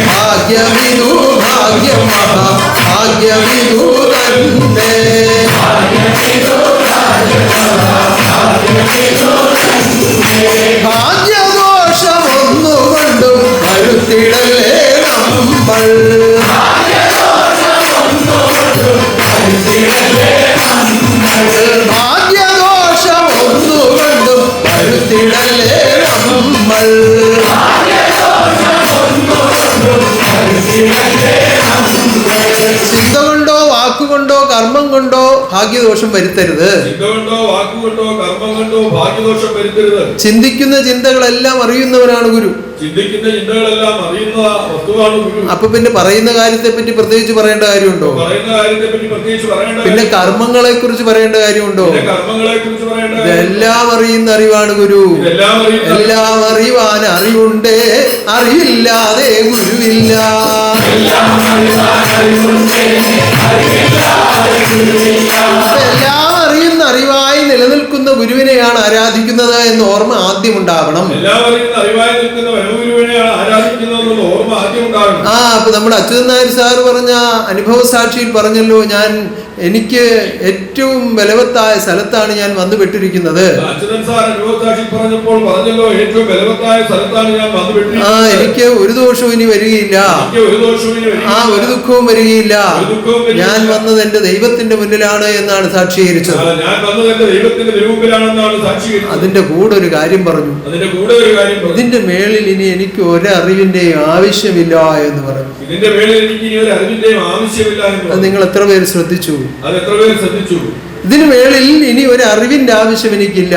ഭാഗ്യമിതു ഭാഗ്യം മഹാഭാഗ്യമിതു തന്നെ. ഭാഗ്യദോഷമൊന്നുകൊണ്ടും കരുത്തിടലേ നമ്മൾ. ഭാഗ്യദോഷമൊന്നുകൊണ്ടും കരുത്തിടലേ നമ്മൾ. ചിന്ത കൊണ്ടോ വാക്കുകൊണ്ടോ കർമ്മം കൊണ്ടോ ഭാഗ്യദോഷം വരുത്തരുത്. ചിന്തിക്കുന്ന ചിന്തകളെല്ലാം അറിയുന്നവനാണ് ഗുരു. ചിന്തിക്കുന്ന ചിന്തകളെല്ലാം അറിയുന്ന വസ്തുവാണ് ഗുരു. അപ്പൊ പിന്നെ പറയുന്ന കാര്യത്തെ പറ്റി പ്രത്യേകിച്ച് പറയേണ്ട കാര്യമുണ്ടോ? പറയുന്ന കാര്യത്തെ പറ്റി പ്രത്യേകിച്ച് പറയേണ്ട. പിന്നെ കർമ്മങ്ങളെ കുറിച്ച് പറയേണ്ട കാര്യമുണ്ടോ? കർമ്മങ്ങളെ കുറിച്ച് പറയേണ്ട. ഇതെല്ലാം അറിയുന്ന അറിവാണ് ഗുരു. എല്ലാം അറിവാൻ അറിവുണ്ടേ, അറിവില്ലാതെ ഗുരുവില്ല. എല്ലാം അറിയുന്ന അറിവായി നിലനിൽക്കുന്ന ഗുരുവിനെയാണ് ആരാധിക്കുന്നത് എന്ന ഓർമ്മ ആദ്യം ഉണ്ടാവണം. അപ്പൊ നമ്മുടെ അച്യുതൻ നായർ സാർ പറഞ്ഞ അനുഭവ സാക്ഷിയിൽ പറഞ്ഞല്ലോ, എനിക്ക് ഏറ്റവും ബലവത്തായ സ്ഥലത്താണ് ഞാൻ വന്നു പെട്ടിരിക്കുന്നത്. എനിക്ക് ഒരു ദോഷവും ഇനി വരികയില്ല, ഒരു ദുഃഖവും വരികയില്ല. ഞാൻ വന്നത് എന്റെ ദൈവത്തിന്റെ മുന്നിലാണ് എന്നാണ് സാക്ഷീകരിച്ചത്. അതിന്റെ കൂടെ ഒരു കാര്യം പറഞ്ഞു, ഇതിന്റെ മേളിൽ ഇനി എനിക്ക് ഒരറിവിന്റെയും ആവശ്യമില്ല എന്ന് പറഞ്ഞു. അത് നിങ്ങൾ എത്ര പേര് ശ്രദ്ധിച്ചു? ഇതിന് മേളിൽ ഇനി ഒരു അറിവിന്റെ ആവശ്യം എനിക്കില്ല.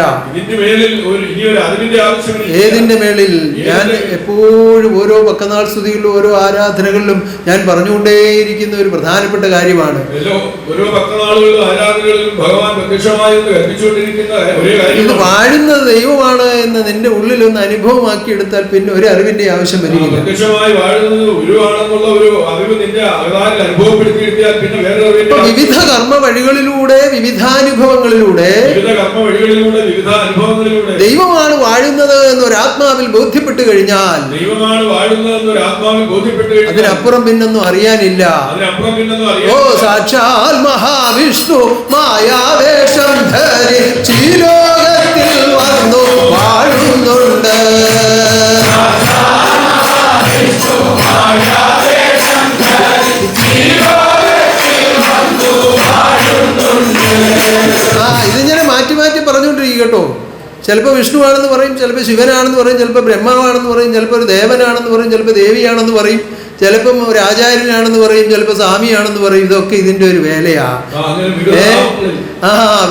ഏതിന്റെ മേളിൽ? ഞാൻ എപ്പോഴും ഓരോ പക്കനാൾ സ്തുതികളിലും ഓരോ ആരാധനകളിലും ഞാൻ പറഞ്ഞുകൊണ്ടേയിരിക്കുന്ന ഒരു പ്രധാനപ്പെട്ട കാര്യമാണ്, ഇത് വാഴുന്നത് ദൈവമാണ് എന്ന് നിന്റെ ഉള്ളിൽ ഒന്ന് അനുഭവമാക്കി എടുത്താൽ പിന്നെ ഒരു അറിവിന്റെ ആവശ്യം വരികയില്ല. വിവിധ കർമ്മ വഴികളിലൂടെ വിവിധാനുഭവങ്ങളിലൂടെ ദൈവമാണ് വാഴുന്നത് എന്നൊരാത്മാവിൽ ബോധ്യപ്പെട്ടു കഴിഞ്ഞാൽ അതിനപ്പുറം പിന്നൊന്നും അറിയാനില്ല. ഓ സാക്ഷാൽ മഹാവിഷ്ണു മായാവേഷം ധരിച്ച് ലോകത്തിൽ വന്നു വാഴുന്നുണ്ട്. ഇതിങ്ങനെ മാറ്റി മാറ്റി പറഞ്ഞുകൊണ്ടിരിക്കും കേട്ടോ. ചിലപ്പോൾ വിഷ്ണുവാണെന്ന് പറയും, ചിലപ്പോൾ ശിവനാണെന്ന് പറയും, ചിലപ്പോൾ ബ്രഹ്മാവാണെന്ന് പറയും, ചിലപ്പോൾ ഒരു ദേവനാണെന്ന് പറയും, ചിലപ്പോൾ ദേവിയാണെന്ന് പറയും, ചിലപ്പം ഒരു ആചാര്യനാണെന്ന് പറയും, ചിലപ്പോൾ സ്വാമിയാണെന്ന് പറയും. ഇതൊക്കെ ഇതിന്റെ ഒരു വേലയാ.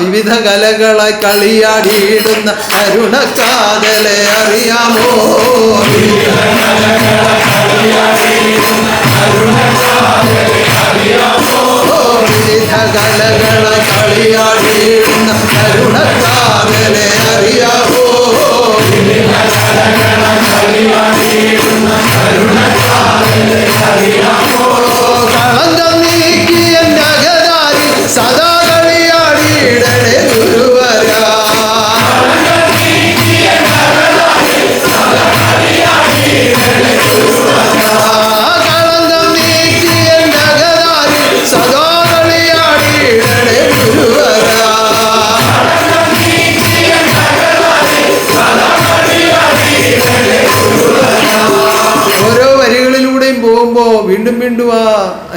വിവിധ കലകളെ കളിയാടിയിടുന്ന കരുണക്കാതലെ അറിയാമോ? വിവിധ കലകളെ കളിയാടിയിടുന്ന കരുണക്കാതലെ അറിയാമോ? കളങ്ക ആ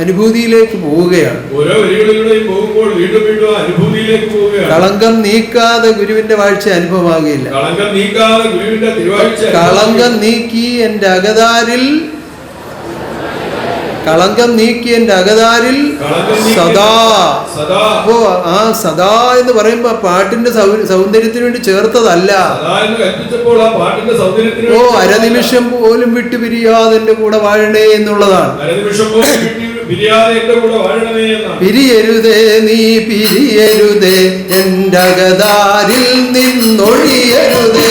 അനുഭൂതിയിലേക്ക് പോവുകയാണ്. ഓരോ വരികളിലൂടെയും പോകുമ്പോൾ വീണ്ടും വീണ്ടും ആ അനുഭൂതിയിലേക്ക് പോവുകയാണ്. കളങ്കം നീക്കാതെ ഗുരുവിന്റെ വാഴ്ച അനുഭവമാകില്ല. കളങ്കം നീക്കാതെ ഗുരുവിന്റെ തിരുവാഴ്ച. കളങ്കം നീക്കി എൻ്റെ അകതാരിൽ, കളങ്കം നീക്കി എൻ്റെ അകതാരിൽ സദാ. അപ്പോ ആ സദാ എന്ന് പറയുമ്പോ പാട്ടിന്റെ സൗന്ദര്യത്തിന് വേണ്ടി ചേർത്തതല്ല. ഓ അരനിമിഷം പോലും വിട്ടുപിരിയാതെ എന്റെ കൂടെ വാഴണേ എന്നുള്ളതാണ്. പിരിയരുതേ നീ പിരിയരുതേ എൻ്റെ അകതാരിൽ നിന്നൊഴിയരുതേ.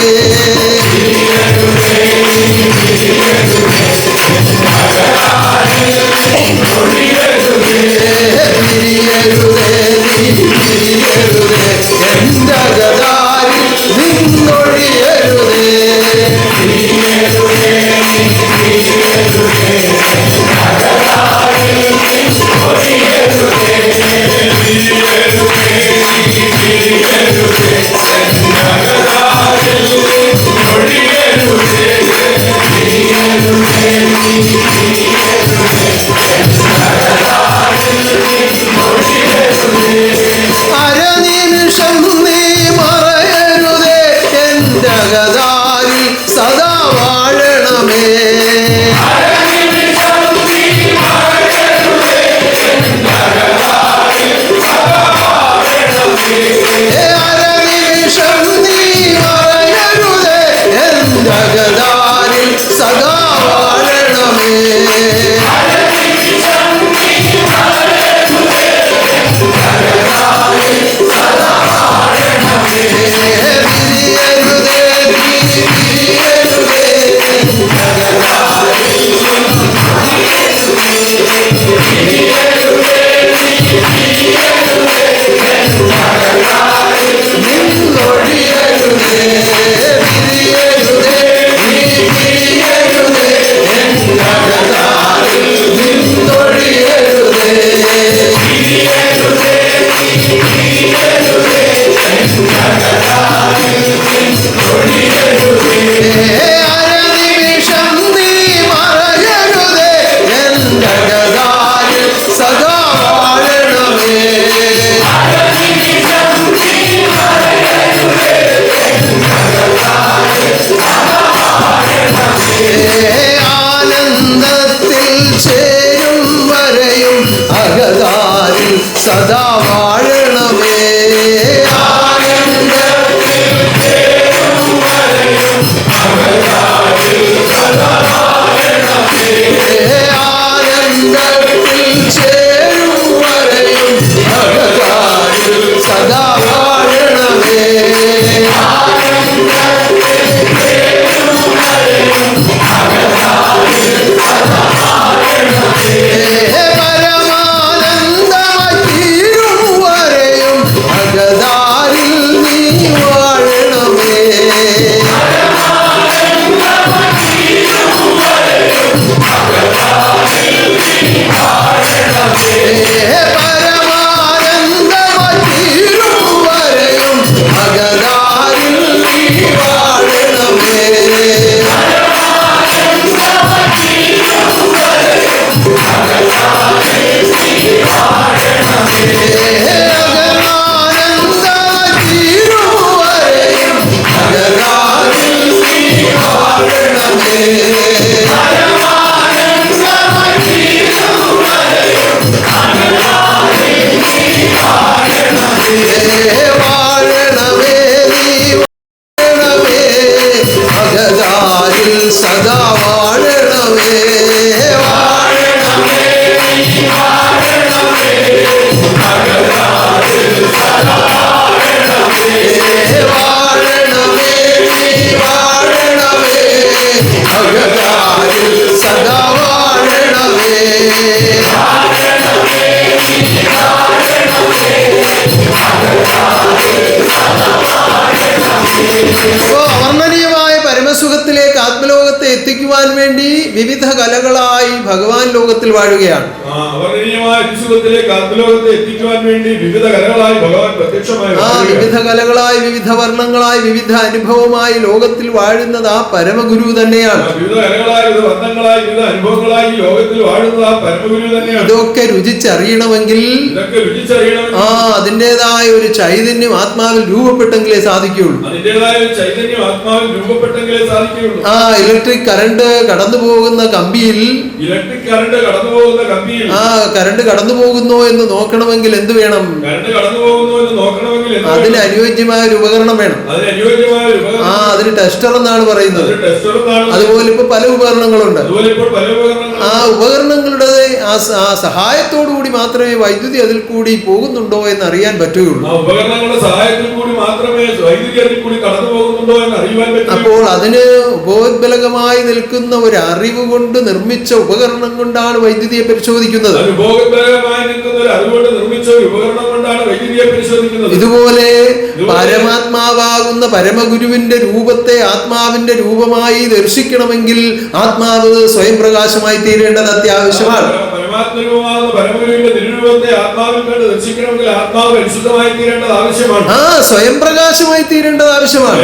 അരനിമിഷം നീ മറയരുതേ എൻ്റെ അകതാരിൽ സദാ വാഴണമേ. അരനിമിഷം നീ മറയരുതേ എൻ്റെ അകതാരിൽ സദാ വാഴണമേ. സദാ വാഴണമേ. സദാ വാഴണമേ. വാഴണമേ, വാഴണമേ, വിവിധ കലകളായി ഭഗവാൻ ലോകത്തിൽ വാഴുകയാണ്. അവർണ്ണീയമായ വിശുദ്ധത്തിലേക്ക് ആത്മലോകത്തെ എത്തിക്കുവാൻ വേണ്ടി വിവിധ കലകളായി ഭഗവാൻ പ്രത്യക്ഷമായി വിവിധ കലകളായി വിവിധ വർണ്ണങ്ങളായി വിവിധ അനുഭവമായി ലോകത്തിൽ വാഴുന്നത് ആ പരമഗുരു തന്നെയാണ്. വിവിധ കലകളായി വിവിധ വർണ്ണങ്ങളായി വിവിധ അനുഭവങ്ങളായി ലോകത്തിൽ വാഴുന്നത് ആ പരമഗുരു തന്നെയാണ്. ഇതൊക്കെ രുചിച്ചറിയണമെങ്കിൽ അതിൻ്റെതായ ഒരു ചൈതന്യം ആത്മാവിൽ രൂപപ്പെട്ടെങ്കിലേ സാധിക്കുകയുള്ളൂ. ആ ഇലക്ട്രിക് കറണ്ട് കടന്നു പോകുന്ന കമ്പിയിൽ ആ കറണ്ട് കടന്നു പോകുന്നോ എന്ന് നോക്കണമെങ്കിൽ എന്ത് വേണം? അതിന് അനുയോജ്യമായ ഒരു ഉപകരണം വേണം. അതിന് ടെസ്റ്റർ എന്നാണ് പറയുന്നത്. അതുപോലെ ഇപ്പൊ പല ഉപകരണങ്ങളുണ്ട്. ആ ഉപകരണങ്ങളുടെ ആ സഹായത്തോടു കൂടി മാത്രമേ വൈദ്യുതി അതിൽ കൂടി പോകുന്നുണ്ടോ എന്ന് അറിയാൻ പറ്റുകയുള്ളൂ. അപ്പോൾ അതിന് ഉപോദ്ബലകമായി നിൽക്കുന്ന ഒരു അറിവ് കൊണ്ട് നിർമ്മിച്ച ഉപകരണം കൊണ്ടാണ് വൈദ്യുതിയെ പരിശോധിക്കുന്നത്. ഇതുപോലെ പരമാത്മാവാകുന്ന പരമഗുരുവിന്റെ രൂപത്തെ ആത്മാവിന്റെ രൂപമായി ദർശിക്കണമെങ്കിൽ ആത്മാവ് സ്വയം പ്രകാശമായി തീരേണ്ടത് അത്യാവശ്യമാണ്. സ്വയം പ്രകാശമായി തീരേണ്ടത് ആവശ്യമാണ്.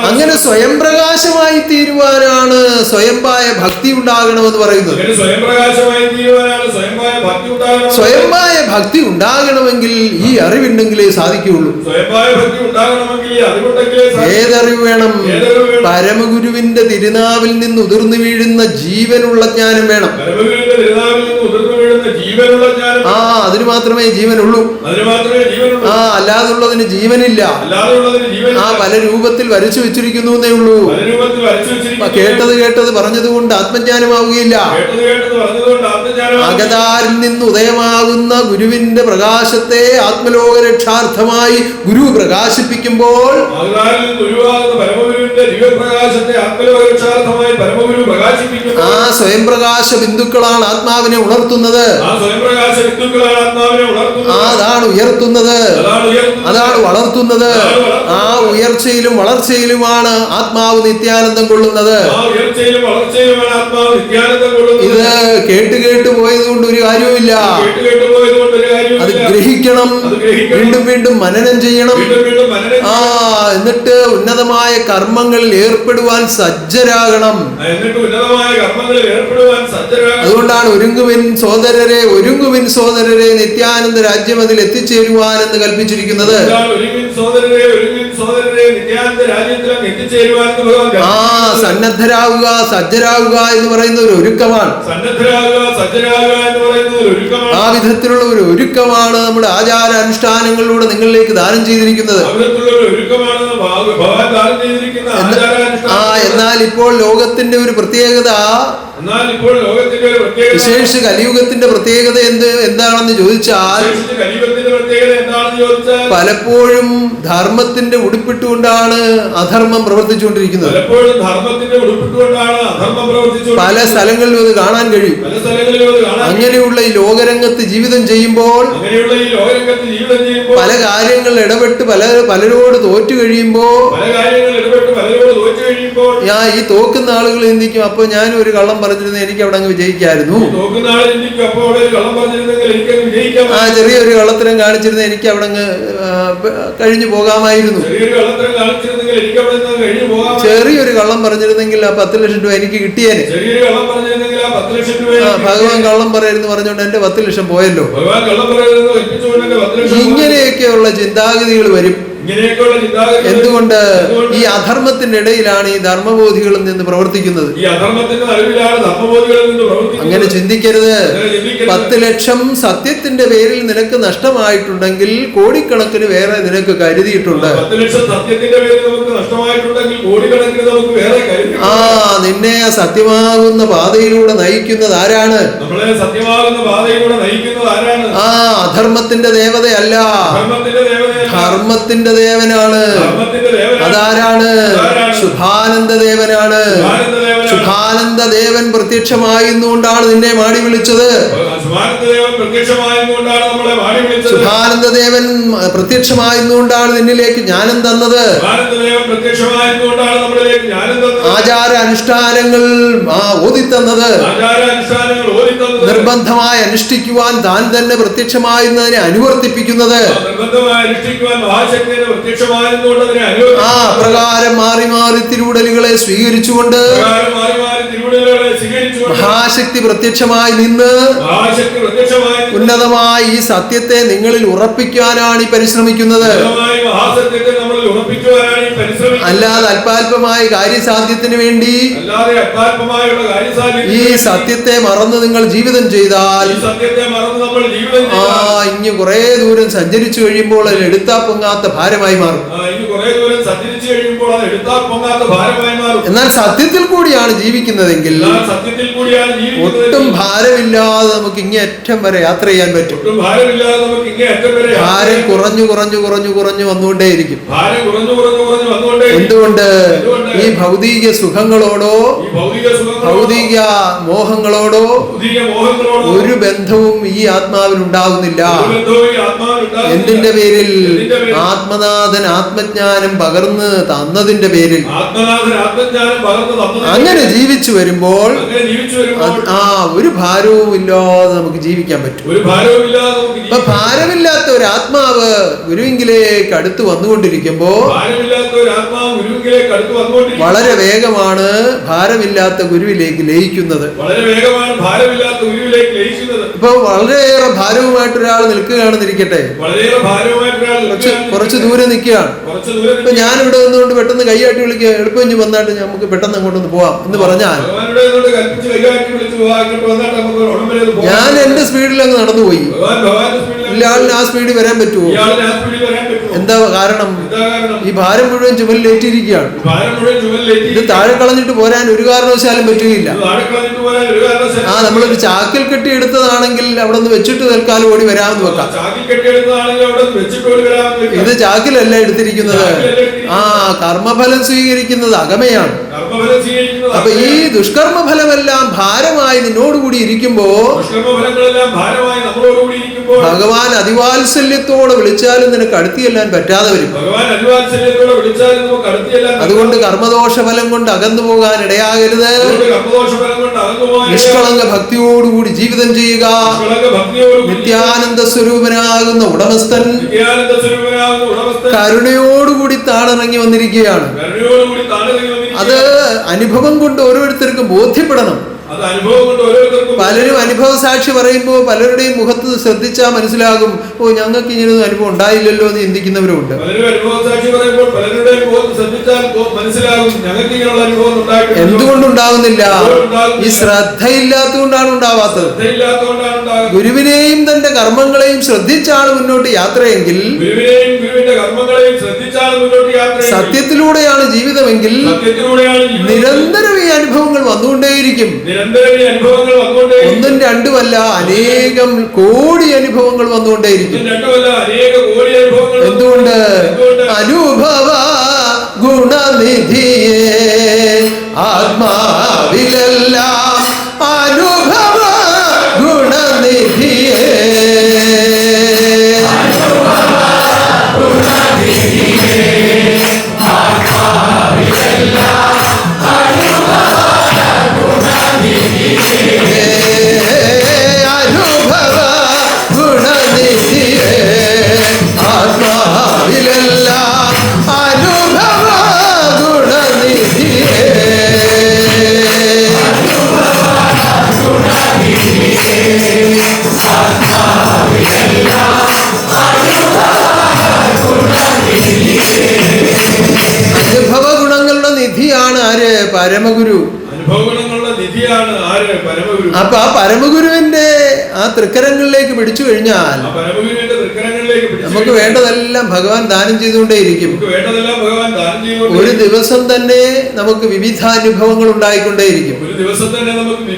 അങ്ങനെ സ്വയം പ്രകാശമായി തീരുവാനാണ് സ്വയംഭായ ഭക്തി ഉണ്ടാകണമെന്ന് പറയുന്നത്. സ്വയംഭായ ഭക്തി ഉണ്ടാകണമെങ്കിൽ ഈ അറിവുണ്ടെങ്കിലേ സാധിക്കുകയുള്ളൂ. ഏതറിവ് വേണം? പരമഗുരുവിന്റെ തിരുനാവിൽ നിന്ന് ഉതിർന്നു വീഴുന്ന ജീവനുള്ള ജ്ഞാനം വേണം. അതിന് മാത്രമേ ജീവനുള്ളൂ. അല്ലാതുള്ളതിന് ജീവനില്ല. പല രൂപത്തിൽ വരച്ചു വെച്ചിരിക്കുന്നു എന്നേ ഉള്ളൂ. കേട്ടത് പറഞ്ഞതുകൊണ്ട് ആത്മജ്ഞാനമാവുകയില്ല. അകതാരിൽ നിന്ന് ഉദയമാകുന്ന ഗുരുവിന്റെ പ്രകാശത്തെ ആത്മലോക രക്ഷാർത്ഥമായി ഗുരു പ്രകാശിപ്പിക്കുമ്പോൾ ആ സ്വയം പ്രകാശ ബിന്ദുക്കളാണ് ആത്മാവിനെ ഉണർത്തുന്നത്. അതാണ് ഉയർത്തുന്നത്, അതാണ് വളർത്തുന്നത്. ആ ഉയർച്ചയിലും വളർച്ചയിലുമാണ് ആത്മാവ് നിത്യാനന്ദം കൊള്ളുന്നത്. ഇത് കേട്ട് പോയത് കൊണ്ട് ഒരു കാര്യവുമില്ല. അത് ഗ്രഹിക്കണം, വീണ്ടും മനനം ചെയ്യണം. എന്നിട്ട് ഉന്നതമായ കർമ്മങ്ങളിൽ ഏർപ്പെടുവാൻ സജ്ജരാകണം. അതുകൊണ്ടാണ് ഒരുങ്ങുവിൻ സോദരരെ നിത്യാനന്ദ രാജ്യം അതിൽ എത്തിച്ചേരുവാൻ എന്ന് കൽപ്പിച്ചിരിക്കുന്നത്. സന്നദ്ധരാകുക, സജ്ജരാകുക എന്ന് പറയുന്ന ഒരു ഒരുക്കമാണ്. ആ വിധത്തിലുള്ള ഒരു ഒരുക്കമാണ് നമ്മുടെ ആചാര അനുഷ്ഠാനങ്ങളിലൂടെ നിങ്ങളിലേക്ക് ദാനം ചെയ്തിരിക്കുന്നത്. എന്നാൽ ഇപ്പോൾ ലോകത്തിന്റെ ഒരു പ്രത്യേകത, വിശേഷ കലിയുഗത്തിന്റെ പ്രത്യേകത എന്താണെന്ന് ചോദിച്ചാൽ പലപ്പോഴും ധർമ്മത്തിന്റെ ഉടുപ്പിട്ടുകൊണ്ടാണ് അധർമ്മം പ്രവർത്തിച്ചുകൊണ്ടിരിക്കുന്നത്. പല സ്ഥലങ്ങളിലും അത് കാണാൻ കഴിയും. അങ്ങനെയുള്ള ഈ ലോകരംഗത്ത് ജീവിതം ചെയ്യുമ്പോൾ പല കാര്യങ്ങൾ ഇടപെട്ട് പലരോട് തോറ്റു കഴിയുമ്പോൾ ഈ തോക്കുന്ന ആളുകൾ ചിന്തിക്കും, അപ്പൊ ഞാൻ ഒരു കള്ളം പറഞ്ഞിരുന്ന എനിക്ക് അവിടെ അങ്ങ് വിജയിക്കായിരുന്നു. ചെറിയൊരു കള്ളത്തരം കാണിച്ചിരുന്ന എനിക്ക് അവിടെ അങ്ങ് കഴിഞ്ഞു പോകാമായിരുന്നു. ചെറിയൊരു കള്ളം പറഞ്ഞിരുന്നെങ്കിൽ ആ 10 ലക്ഷം രൂപ എനിക്ക് കിട്ടിയേനെ. ഭഗവാൻ കള്ളം പറയരുന്ന് പറഞ്ഞുകൊണ്ട് എന്റെ 10 ലക്ഷം പോയല്ലോ. ഇങ്ങനെയൊക്കെയുള്ള ചിന്താഗതികൾ വരും. എന്തുകൊണ്ട്? ഈ അധർമ്മത്തിന്റെ ഇടയിലാണ് ഈ ധർമ്മബോധികളിൽ നിന്ന് പ്രവർത്തിക്കുന്നത്. അങ്ങനെ ചിന്തിക്കരുത്. 10 ലക്ഷം സത്യത്തിന്റെ പേരിൽ നിനക്ക് നഷ്ടമായിട്ടുണ്ടെങ്കിൽ കോടിക്കണക്കിന് വേറെ നിനക്ക് കരുതിയിട്ടുണ്ട്. നിന്നെ സത്യമാകുന്ന പാതയിലൂടെ നയിക്കുന്നത് ആരാണ്? അധർമ്മത്തിന്റെ ദേവതയല്ല, ധർമ്മത്തിന്റെ ദേവനാണ്. അതാരാണ്? ശുഭാനന്ദദേവനാണ്. ശുഭാനന്ദദേവനാണ്. ശുഭാനന്ദദേവൻ പ്രത്യക്ഷമായിരുന്നുകൊണ്ടാണ് നിന്നെ മാടി വിളിച്ചത്. ശുഭാനന്ദദേവൻ പ്രത്യക്ഷമായതുകൊണ്ടാണ് നമ്മളെ മാടി വിളിച്ചത്. ശുഭാനന്ദദേവൻ പ്രത്യക്ഷമായിരുന്നുകൊണ്ടാണ് നിന്നിലേക്ക് ജ്ഞാനം തന്നത്. ശുഭാനന്ദദേവൻ പ്രത്യക്ഷമായതുകൊണ്ടാണ് നമ്മളിലേക്ക് ജ്ഞാനം തന്നത്. ആചാര അനുഷ്ഠാനങ്ങൾ ഓതിത്തന്നത്. ആചാരാനുഷ്ഠാനങ്ങൾ ഓതിത്തന്നത്. നിർബന്ധമായി അനുഷ്ഠിക്കുവാൻ താൻ തന്നെ പ്രത്യക്ഷമായിരുന്നതിനെ അനുവർത്തിപ്പിക്കുന്നത്. നിർബന്ധമായി അനുഷ്ഠിക്കുവാൻ മഹാശക്തിയെ പ്രത്യക്ഷമായതുകൊണ്ട് അതിനെ ആ പ്രകാരം മാറി മാറി തിരുവുടലുകളെ സ്വീകരിച്ചുകൊണ്ട് മഹാശക്തി പ്രത്യക്ഷമായി നിന്ന് ഉന്നതമായി ഈ സത്യത്തെ നിങ്ങളിൽ ഉറപ്പിക്കാനാണ് ഈ പരിശ്രമിക്കുന്നത്. അല്ലാതെ അല്പാൽപമായ കാര്യസാധ്യത്തിന് വേണ്ടി ഈ സത്യത്തെ മറന്ന് നിങ്ങൾ ജീവിതം ചെയ്താൽ ഇനി കുറെ ദൂരം സഞ്ചരിച്ചു കഴിയുമ്പോൾ അത് എടുത്താ പൊങ്ങാത്ത ഭാരമായി മാറും. എന്നാൽ സത്യത്തിൽ കൂടിയാണ് ജീവിക്കുന്നതെങ്കിൽ ഒട്ടും ഭാരമില്ലാതെ നമുക്ക് ഇങ്ങേയറ്റം വരെ യാത്ര ചെയ്യാൻ പറ്റും. ഭാരം കുറഞ്ഞു കുറഞ്ഞു കുറഞ്ഞു കുറഞ്ഞു വന്നുകൊണ്ടേയിരിക്കും. എന്തുകൊണ്ട്? ഈ ഭൗതിക സുഖങ്ങളോടോ ഭൗതിക മോഹങ്ങളോടോ ഒരു ബന്ധവും ഈ ആത്മാവിൽ ഉണ്ടാകുന്നില്ല. എന്തിന്റെ പേരിൽ? ആത്മനാഥൻ ആത്മജ്ഞാനം പകർന്ന് തന്നതിന്റെ പേരിൽ. അങ്ങനെ ജീവിച്ചു വരുമ്പോൾ ഒരു ഭാരവും ഇല്ലാതെ നമുക്ക് ജീവിക്കാൻ പറ്റും. അപ്പൊ ഭാരമില്ലാത്ത ഒരു ആത്മാവ് ഗുരുവിങ്കിലേക്ക് അടുത്ത് വന്നുകൊണ്ടിരിക്കുമ്പോ വളരെ വേഗമാണ് ഭാരമില്ലാത്ത ഗുരുവിലേക്ക് ലയിക്കുന്നത്. ഇപ്പൊ വളരെയേറെ ഭാരവുമായിട്ട് ഒരാൾ നിൽക്കുകയാണെന്നിരിക്കട്ടെ, കുറച്ച് ദൂരെ നിൽക്കുകയാണ്. ഇപ്പൊ ഞാൻ ഇവിടെ നിന്നുകൊണ്ട് പെട്ടെന്ന് കൈയാട്ടി വിളിക്കുക, എളുപ്പം വന്നാട്ട് നമുക്ക് പെട്ടെന്ന് അങ്ങോട്ടൊന്ന് പോവാം എന്ന് പറഞ്ഞാൽ ഞാൻ എന്റെ സ്പീഡിൽ അങ്ങ് നടന്നുപോയി. ഇയാളിന് ആ സ്പീഡിൽ വരാൻ പറ്റുമോ? എന്താ കാരണം? ഈ ഭാരം മുഴുവൻ ചുമലിലേറ്റിരിക്കുകയാണ്. ഇത് താഴെ കളഞ്ഞിട്ട് പോരാൻ ഒരു കാരണവശാലും പറ്റുകയില്ല. നമ്മളൊരു ചാക്കിൽ കെട്ടി എടുത്തതാണെങ്കിൽ അവിടെ നിന്ന് വെച്ചിട്ട് തൽക്കാലം ഓടി വരാമെന്ന് വെക്കാം. ഇത് ചാക്കിലല്ല എടുത്തിരിക്കുന്നത്. കർമ്മഫലം സ്വീകരിക്കുന്നത് അകമയാണ്. അപ്പൊ ഈ ദുഷ്കർമ്മഫലമെല്ലാം ഭാരമായി നിന്നോടുകൂടി ഇരിക്കുമ്പോ ഭഗവാൻ അതിവാത്സല്യത്തോടെ വിളിച്ചാലും നിനക്ക് അടുത്തിയെല്ലാൻ പറ്റാതെ വരും. അതുകൊണ്ട് കർമ്മദോഷ ഫലം കൊണ്ട് അകന്നു പോകാൻ ഇടയാകരുത്. നിഷ്കളങ്ക ഭക്തിയോടുകൂടി ജീവിതം ചെയ്യുക. നിത്യാനന്ദ സ്വരൂപനാകുന്ന ഉടമസ്ഥൻ കരുണയോടുകൂടി താണിറങ്ങി വന്നിരിക്കുകയാണ്. അത് അനുഭവം കൊണ്ട് ഓരോരുത്തർക്കും ബോധ്യപ്പെടണം. പലരും അനുഭവ സാക്ഷി പറയുമ്പോൾ പലരുടെയും മുഖത്ത് ശ്രദ്ധിച്ചാൽ മനസ്സിലാകും, ഞങ്ങൾക്ക് ഇങ്ങനൊന്നും അനുഭവം ഉണ്ടായില്ലല്ലോ എന്ന് ചിന്തിക്കുന്നവരുണ്ട്. എന്തുകൊണ്ടുണ്ടാകുന്നില്ല? ഈ ശ്രദ്ധയില്ലാത്തതുകൊണ്ടാണ് ഉണ്ടാവാത്തത്. ഗുരുവിനെയും തന്റെ കർമ്മങ്ങളെയും ശ്രദ്ധിച്ചാണ് മുന്നോട്ട് യാത്രയെങ്കിൽ, സത്യത്തിലൂടെയാണ് ജീവിതമെങ്കിൽ നിരന്തരം ഈ അനുഭവങ്ങൾ വന്നുകൊണ്ടേയിരിക്കും. ഒന്നും രണ്ടുമല്ല, അനേകം കോടി അനുഭവങ്ങൾ വന്നുകൊണ്ടേയിരിക്കും. എന്തുകൊണ്ട്? അനുഭവ ഗുണനിധിയെ ആത്മാവിലെല്ലാം അനുഭവ ഗുണനിധിയെ പരമഗുരു. അപ്പൊ ആ പരമഗുരുവിന്റെ ആ തൃക്കരങ്ങളിലേക്ക് പിടിച്ചു കഴിഞ്ഞാൽ നമുക്ക് വേണ്ടതെല്ലാം ഭഗവാൻ ദാനം ചെയ്തുകൊണ്ടേയിരിക്കും. ഒരു ദിവസം തന്നെ നമുക്ക് വിവിധ അനുഭവങ്ങൾ ഉണ്ടായിക്കൊണ്ടേയിരിക്കും.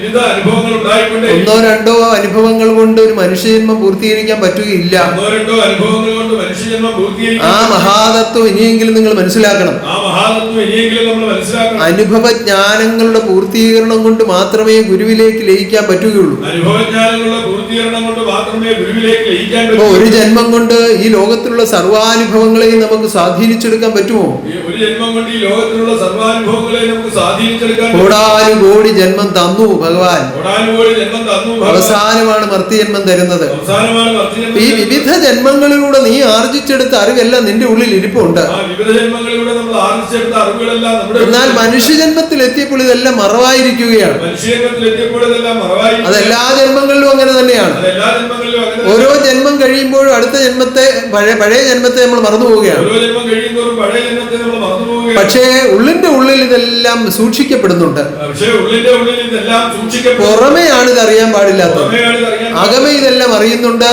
വിവിധ അനുഭവങ്ങൾ ഉണ്ടായിക്കൊണ്ടേ ഒന്നോ രണ്ടോ അനുഭവങ്ങൾ കൊണ്ട് ഒരു മനുഷ്യജന്മം പൂർത്തീകരിക്കാൻ പറ്റുകയില്ല. ഒന്നോ രണ്ടോ അനുഭവങ്ങൾ കൊണ്ട് മനുഷ്യജന്മം പൂർത്തീകരിക്കും. ആ മഹാതത്വം ഇനിയെങ്കിലും നിങ്ങൾ മനസ്സിലാക്കണം. ആ മഹാതത്വം ഇനിയെങ്കിലും നമ്മൾ മനസ്സിലാക്കണം. അനുഭവജ്ഞാനങ്ങളുടെ പൂർത്തീകരണം കൊണ്ട് മാത്രമേ ഗുരുവിലേക്ക് ലയിക്കാൻ പറ്റുകയുള്ളൂ. അനുഭവജ്ഞാനങ്ങളുടെ പൂർത്തീകരണം കൊണ്ട് മാത്രമേ ഗുരുവിലേക്ക് ലയിക്കാൻ അപ്പൊ പറ്റൂ. ഒരു ജന്മം കൊണ്ട് ഈ ലോകത്തിലുള്ള സർവാനുഭവങ്ങളെയും നമുക്ക് സ്വാധീനിച്ചെടുക്കാൻ പറ്റുമോ? ഒരു ജന്മം കൊണ്ട് ഈ ലോകത്തിലുള്ള സർവാനുഭവങ്ങളെ നമുക്ക് സ്വാധീനിച്ചെടുക്കാൻ കോടാനുകോടി ജന്മം തന്നു ഭഗവാൻ. കോടാനുകോടി ജന്മം തന്നു. അവസാനമാണ് മർത്യജന്മം തരുന്നത്. അവസാനമാണ് മർത്യജന്മം. ഈ വിവിധ ജന്മങ്ങളിലൂടെ നീ ആർജിച്ചെടുത്ത അറിവെല്ലാം നിന്റെ ഉള്ളിൽ ഇരിപ്പുണ്ട്. ആ വിവിധ ജന്മങ്ങളിലൂടെ നമ്മൾ ആർജിച്ചെടുത്ത അറിവുകളെല്ലാം നമ്മുടെ എന്നാൽ മനുഷ്യജന്മത്തിൽ എത്തിയപ്പോൾ ഇതെല്ലാം മറവായിരിക്കുകയാണ്. മനുഷ്യജന്മത്തിൽ എത്തിയപ്പോൾ ഇതെല്ലാം മറവായി. അതെല്ലാ ജന്മങ്ങളിലും അങ്ങനെ തന്നെയാണ്. എല്ലാ ജന്മങ്ങളിലും അങ്ങനെ ഓരോ ജന്മം കഴിയുമ്പോഴും അടുത്ത ജന്മത്തെ പഴയ ജന്മത്തെ നമ്മൾ മറന്നു പോവുകയാണ്. ഓരോ ജന്മം കഴിയുന്നതോറും പഴയ ജന്മത്തെ നമ്മൾ മറന്നു പോവുകയാണ്. പക്ഷേ ഉള്ളിന്റെ ഉള്ളിൽ ഇതെല്ലാം സൂക്ഷിക്കപ്പെടുന്നുണ്ട്. പക്ഷേ ഉള്ളിന്റെ ഉള്ളിൽ ഇതെല്ലാം സൂക്ഷിക്കപ്പെടും. പുറമെയാണ് ഇത് അറിയാൻ പാടില്ലാത്തത്. പുറമെയാണ് ഇത് അറിയാൻ അകമേ ഇതെല്ലാം അറിയുന്നുണ്ട്.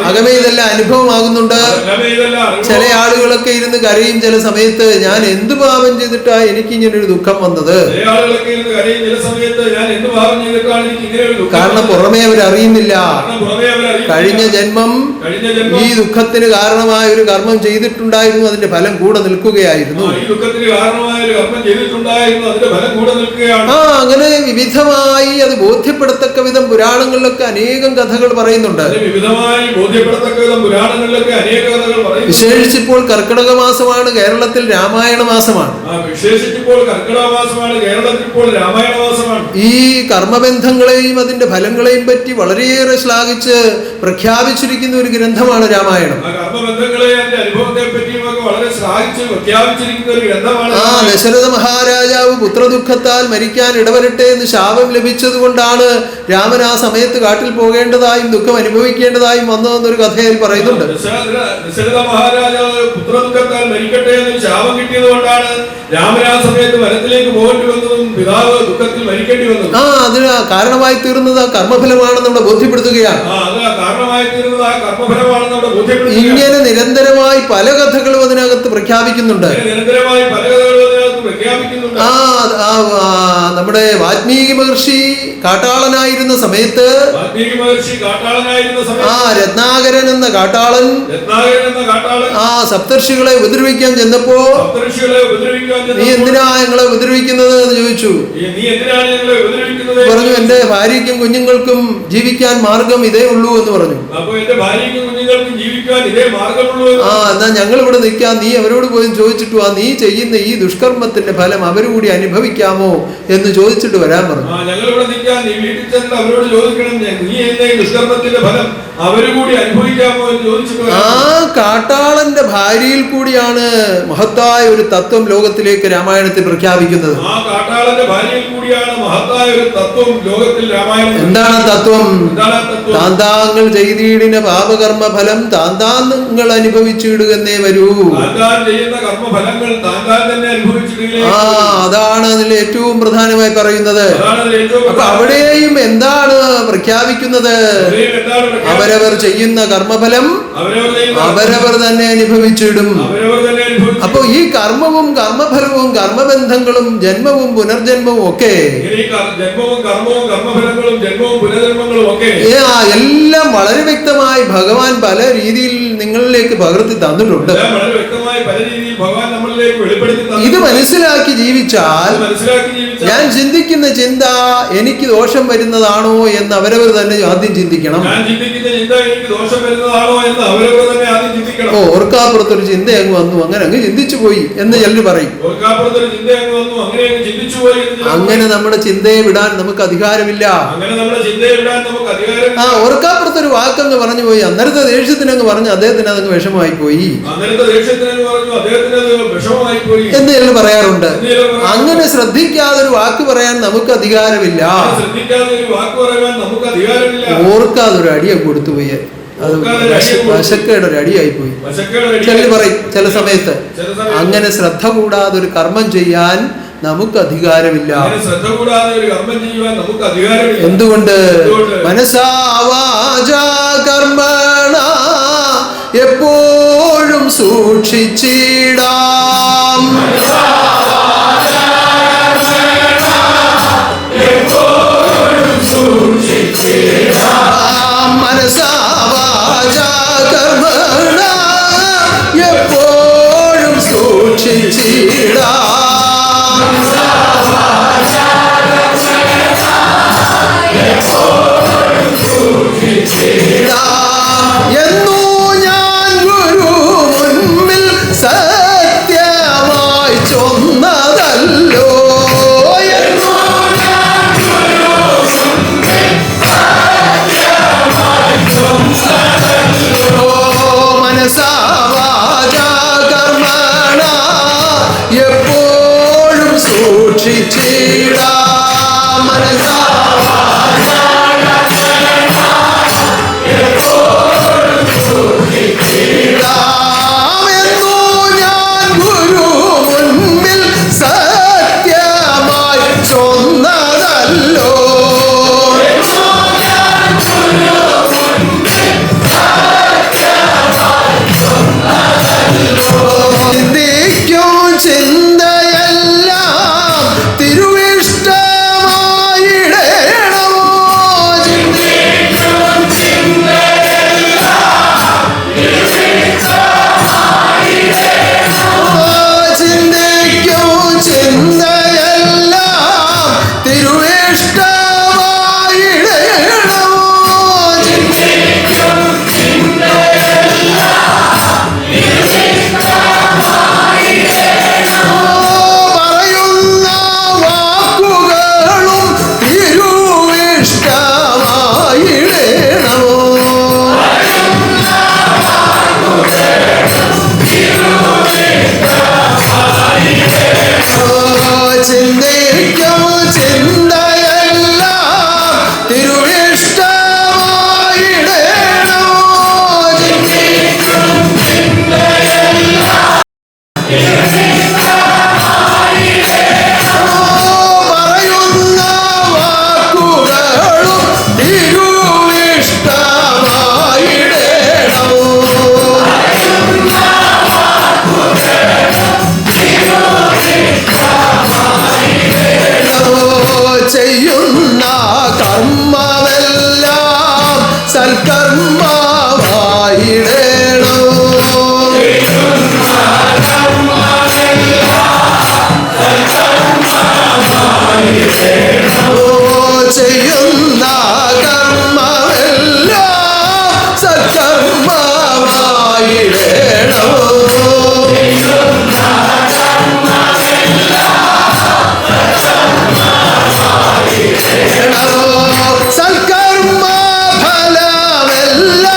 അകമേ ഇതെല്ലാം അനുഭവമാകുന്നുണ്ട്. ചില ആളുകളൊക്കെ ഇരുന്ന് കരയും ചില സമയത്ത്, ഞാൻ എന്ത് പാപം ചെയ്തിട്ടാ എനിക്ക് ഇങ്ങനെ ഒരു ദുഃഖം വന്നത്. കാരണം പുറമേ അവരറിയുന്നില്ല. കഴിഞ്ഞ ജന്മം ഈ ദുഃഖത്തിന് കാരണമായ ഒരു കർമ്മം ചെയ്തിട്ടുണ്ടായിരുന്നു, അതിന്റെ ഫലം കൂടെ നിൽക്കുകയായിരുന്നു. അങ്ങനെ വിവിധമായി അത് ബോധ്യപ്പെടത്തക്ക വിധം പുരാണങ്ങളിലൊക്കെ അനേകം കഥകൾ പറയുന്നുണ്ട്. വിശേഷിച്ചിപ്പോൾ കർക്കിടക മാസമാണ് കേരളത്തിൽ രാമായണ മാസമാണ്. ഈ കർമ്മബന്ധങ്ങളെയും അതിന്റെ ഫലങ്ങളെയും പറ്റി വളരെയേറെ ശ്ലാഘിച്ച് പ്രഖ്യാപിച്ചിരിക്കുന്ന ഒരു ഗ്രന്ഥമാണ് രാമായണം. ദശരഥ മഹാരാജാവ് പുത്രദുഃഖത്താൽ മരിക്കാൻ ഇടവരട്ടെ എന്ന് ശാപം ലഭിച്ചത് കൊണ്ടാണ് രാമൻ ആ സമയത്ത് കാട്ടിൽ പോകേണ്ടതായും ദുഃഖം അനുഭവിക്കേണ്ടതായും വന്നതെന്നൊരു കഥയിൽ പറയുന്നുണ്ട്. ദശരഥ മഹാരാജാവ് പുത്രദുഃഖത്താൽ മരിക്കട്ടെ എന്ന് ശാപം കിട്ടിയത് കൊണ്ടാണ് രാമൻ ആ സമയത്ത് വനത്തിലേക്ക് പോകേണ്ടി വന്നതും പിതാവ് ദുഃഖത്തിൽ മരിക്കേണ്ടി വന്നതും. അതിന് കാരണമായി തീർന്നത് ആ കർമ്മഫലമാണെന്ന് നമ്മുടെ ബോധ്യപ്പെടുത്തുകയാണ്. ഇങ്ങനെ നിരന്തരമായി പല കഥകളും അതിനകത്ത് പ്രഖ്യാപിക്കുന്നുണ്ട്. നമ്മുടെ വാൽമീകി മഹർഷി കാട്ടാളനായിരുന്ന സമയത്ത് രത്നാകരൻ എന്ന കാട്ടാളൻ ആ സപ്തർഷികളെ ഉപദ്രവിക്കാൻ ചെന്നപ്പോ, നീ എന്തിനാ ഞങ്ങളെ ഉപദ്രവിക്കുന്നത് എന്ന് ചോദിച്ചു. പറഞ്ഞു, എന്റെ ഭാര്യയ്ക്കും കുഞ്ഞുങ്ങൾക്കും ജീവിക്കാൻ മാർഗം ഇതേ ഉള്ളൂ എന്ന് പറഞ്ഞു. എന്നാ ഞങ്ങൾ ഇവിടെ നിൽക്കാം, നീ അവരോട് പോയി ചോദിച്ചിട്ട് വാ, നീ ചെയ്യുന്ന ഈ ദുഷ്കർമ്മത്തിന്റെ ഫലം അവരുകൂടി അനുഭവിക്കാമോ എന്ന് ചോദിച്ചിട്ട് വരാൻ പറഞ്ഞു. ആ കാട്ടാളന്റെ ഭാര്യയിൽ കൂടിയാണ് മഹത്തായ ഒരു തത്വം ലോകത്തിലേക്ക് രാമായണത്തിൽ പ്രഖ്യാപിക്കുന്നത്. എന്താണ് തത്വം? താന്താങ്ങൾ ചെയ്തിടിന പാപകർമ്മ ഫലം താന്താങ്ങൾ അനുഭവിച്ചിടുകന്നേ വരൂ. അതാണ് അതിൽ ഏറ്റവും പ്രധാനമായി പറയുന്നത്. അപ്പൊ അവിടെയും എന്താണ് പ്രഖ്യാപിക്കുന്നത്? അവരവർ ചെയ്യുന്ന കർമ്മഫലം അവരവർ തന്നെ അനുഭവിച്ചിടും. അപ്പൊ ഈ കർമ്മവും കർമ്മഫലവും കർമ്മബന്ധങ്ങളും ജന്മവും പുനർജന്മവും ഒക്കെ എല്ലാം വളരെ വ്യക്തമായി ഭഗവാൻ പല രീതിയിൽ നിങ്ങളിലേക്ക് പകർത്തി തന്നിട്ടുണ്ട്. ഇത് മനസ്സിലാക്കി ജീവിച്ചാൽ ഞാൻ ചിന്തിക്കുന്ന ചിന്ത എനിക്ക് ദോഷം വരുന്നതാണോ എന്ന് അവരവർ തന്നെ ആദ്യം ചിന്തിക്കണം. ഓർക്കാപ്പുറത്തൊരു ചിന്ത അങ്ങ് വന്നു, അങ്ങനെ അങ്ങ് ചിന്തിച്ചു പോയി എന്ന് ചിലർ പറയും. അങ്ങനെ നമ്മുടെ ചിന്തയെ വിടാൻ നമുക്ക് അധികാരമില്ല. ഓർക്കാപ്പുറത്തൊരു വാക്കങ്ങ് പറഞ്ഞു പോയി, അന്നേരത്തെ ദേഷ്യത്തിനങ്ങ് പറഞ്ഞു അദ്ദേഹത്തിന് അതങ്ങ് വിഷമമായി പോയി എന്ന് ചിലർ പറയാറുണ്ട്. അങ്ങനെ ശ്രദ്ധിക്കാതെ ഒരു വാക്ക് പറയാൻ നമുക്ക് അധികാരമില്ല. ഓർക്കാതെ ഒരു അടിയൊക്കെ കൊടുത്തുപോയി, അത് വശക്കേട് ഒരു അടിയായി പോയി ചിലർ പറയും ചില സമയത്ത്. അങ്ങനെ ശ്രദ്ധ കൂടാതെ ഒരു കർമ്മം ചെയ്യാൻ നമുക്ക് അധികാരമില്ല. എന്തുകൊണ്ട്? മനസാ വാചാ കർമ്മണ എപ്പോഴും സൂക്ഷിച്ചിടാം. എപ്പോഴും മനസാ വാചാ കർമ്മണ എപ്പോഴും സൂക്ഷിച്ചിടാം. എന്നു ഞാൻ ഗുരു മുൻപിൽ സത്യമായി ചൊന്നതല്ലോ. മനസാ വാചാ കർമ്മണ എപ്പോഴും സൂക്ഷിച്ചിടാം. മനസാ എന്നു ഞാൻ ഗുരു മുൻപിൽ സത്യമായി ചൊന്നതല്ലോ. ചിന്തിക്കും ചിന്തയെല്ലാം തിരുവിഷ്ടമായിടേണമോ. ചിന്തിക്കും ചിന്തയെല്ലാം തിരുവിഷ്ടമായിടേണമോ. പറയുന്ന വാക്കുകളും തിരുവിഷ്ടമായിടേണമോ. ചിന്തിക്കും ചിന്തയെല്ലാം തിരുവിഷ്ടമായിടേണമോ. പറയുന്ന വാക്കുകളും തിരുവിഷ്ടമായിടേണമോ. ചെയ്യുന്ന കർമ്മമെല്ലാം സൽക്കർമ്മമായിടേണോ. ചെയ്യുന്ന കർമ്മമെല്ലാം സൽക്കർമ്മമായിടേണോ. സൽക്കർമ്മ ഫലമെല്ലാം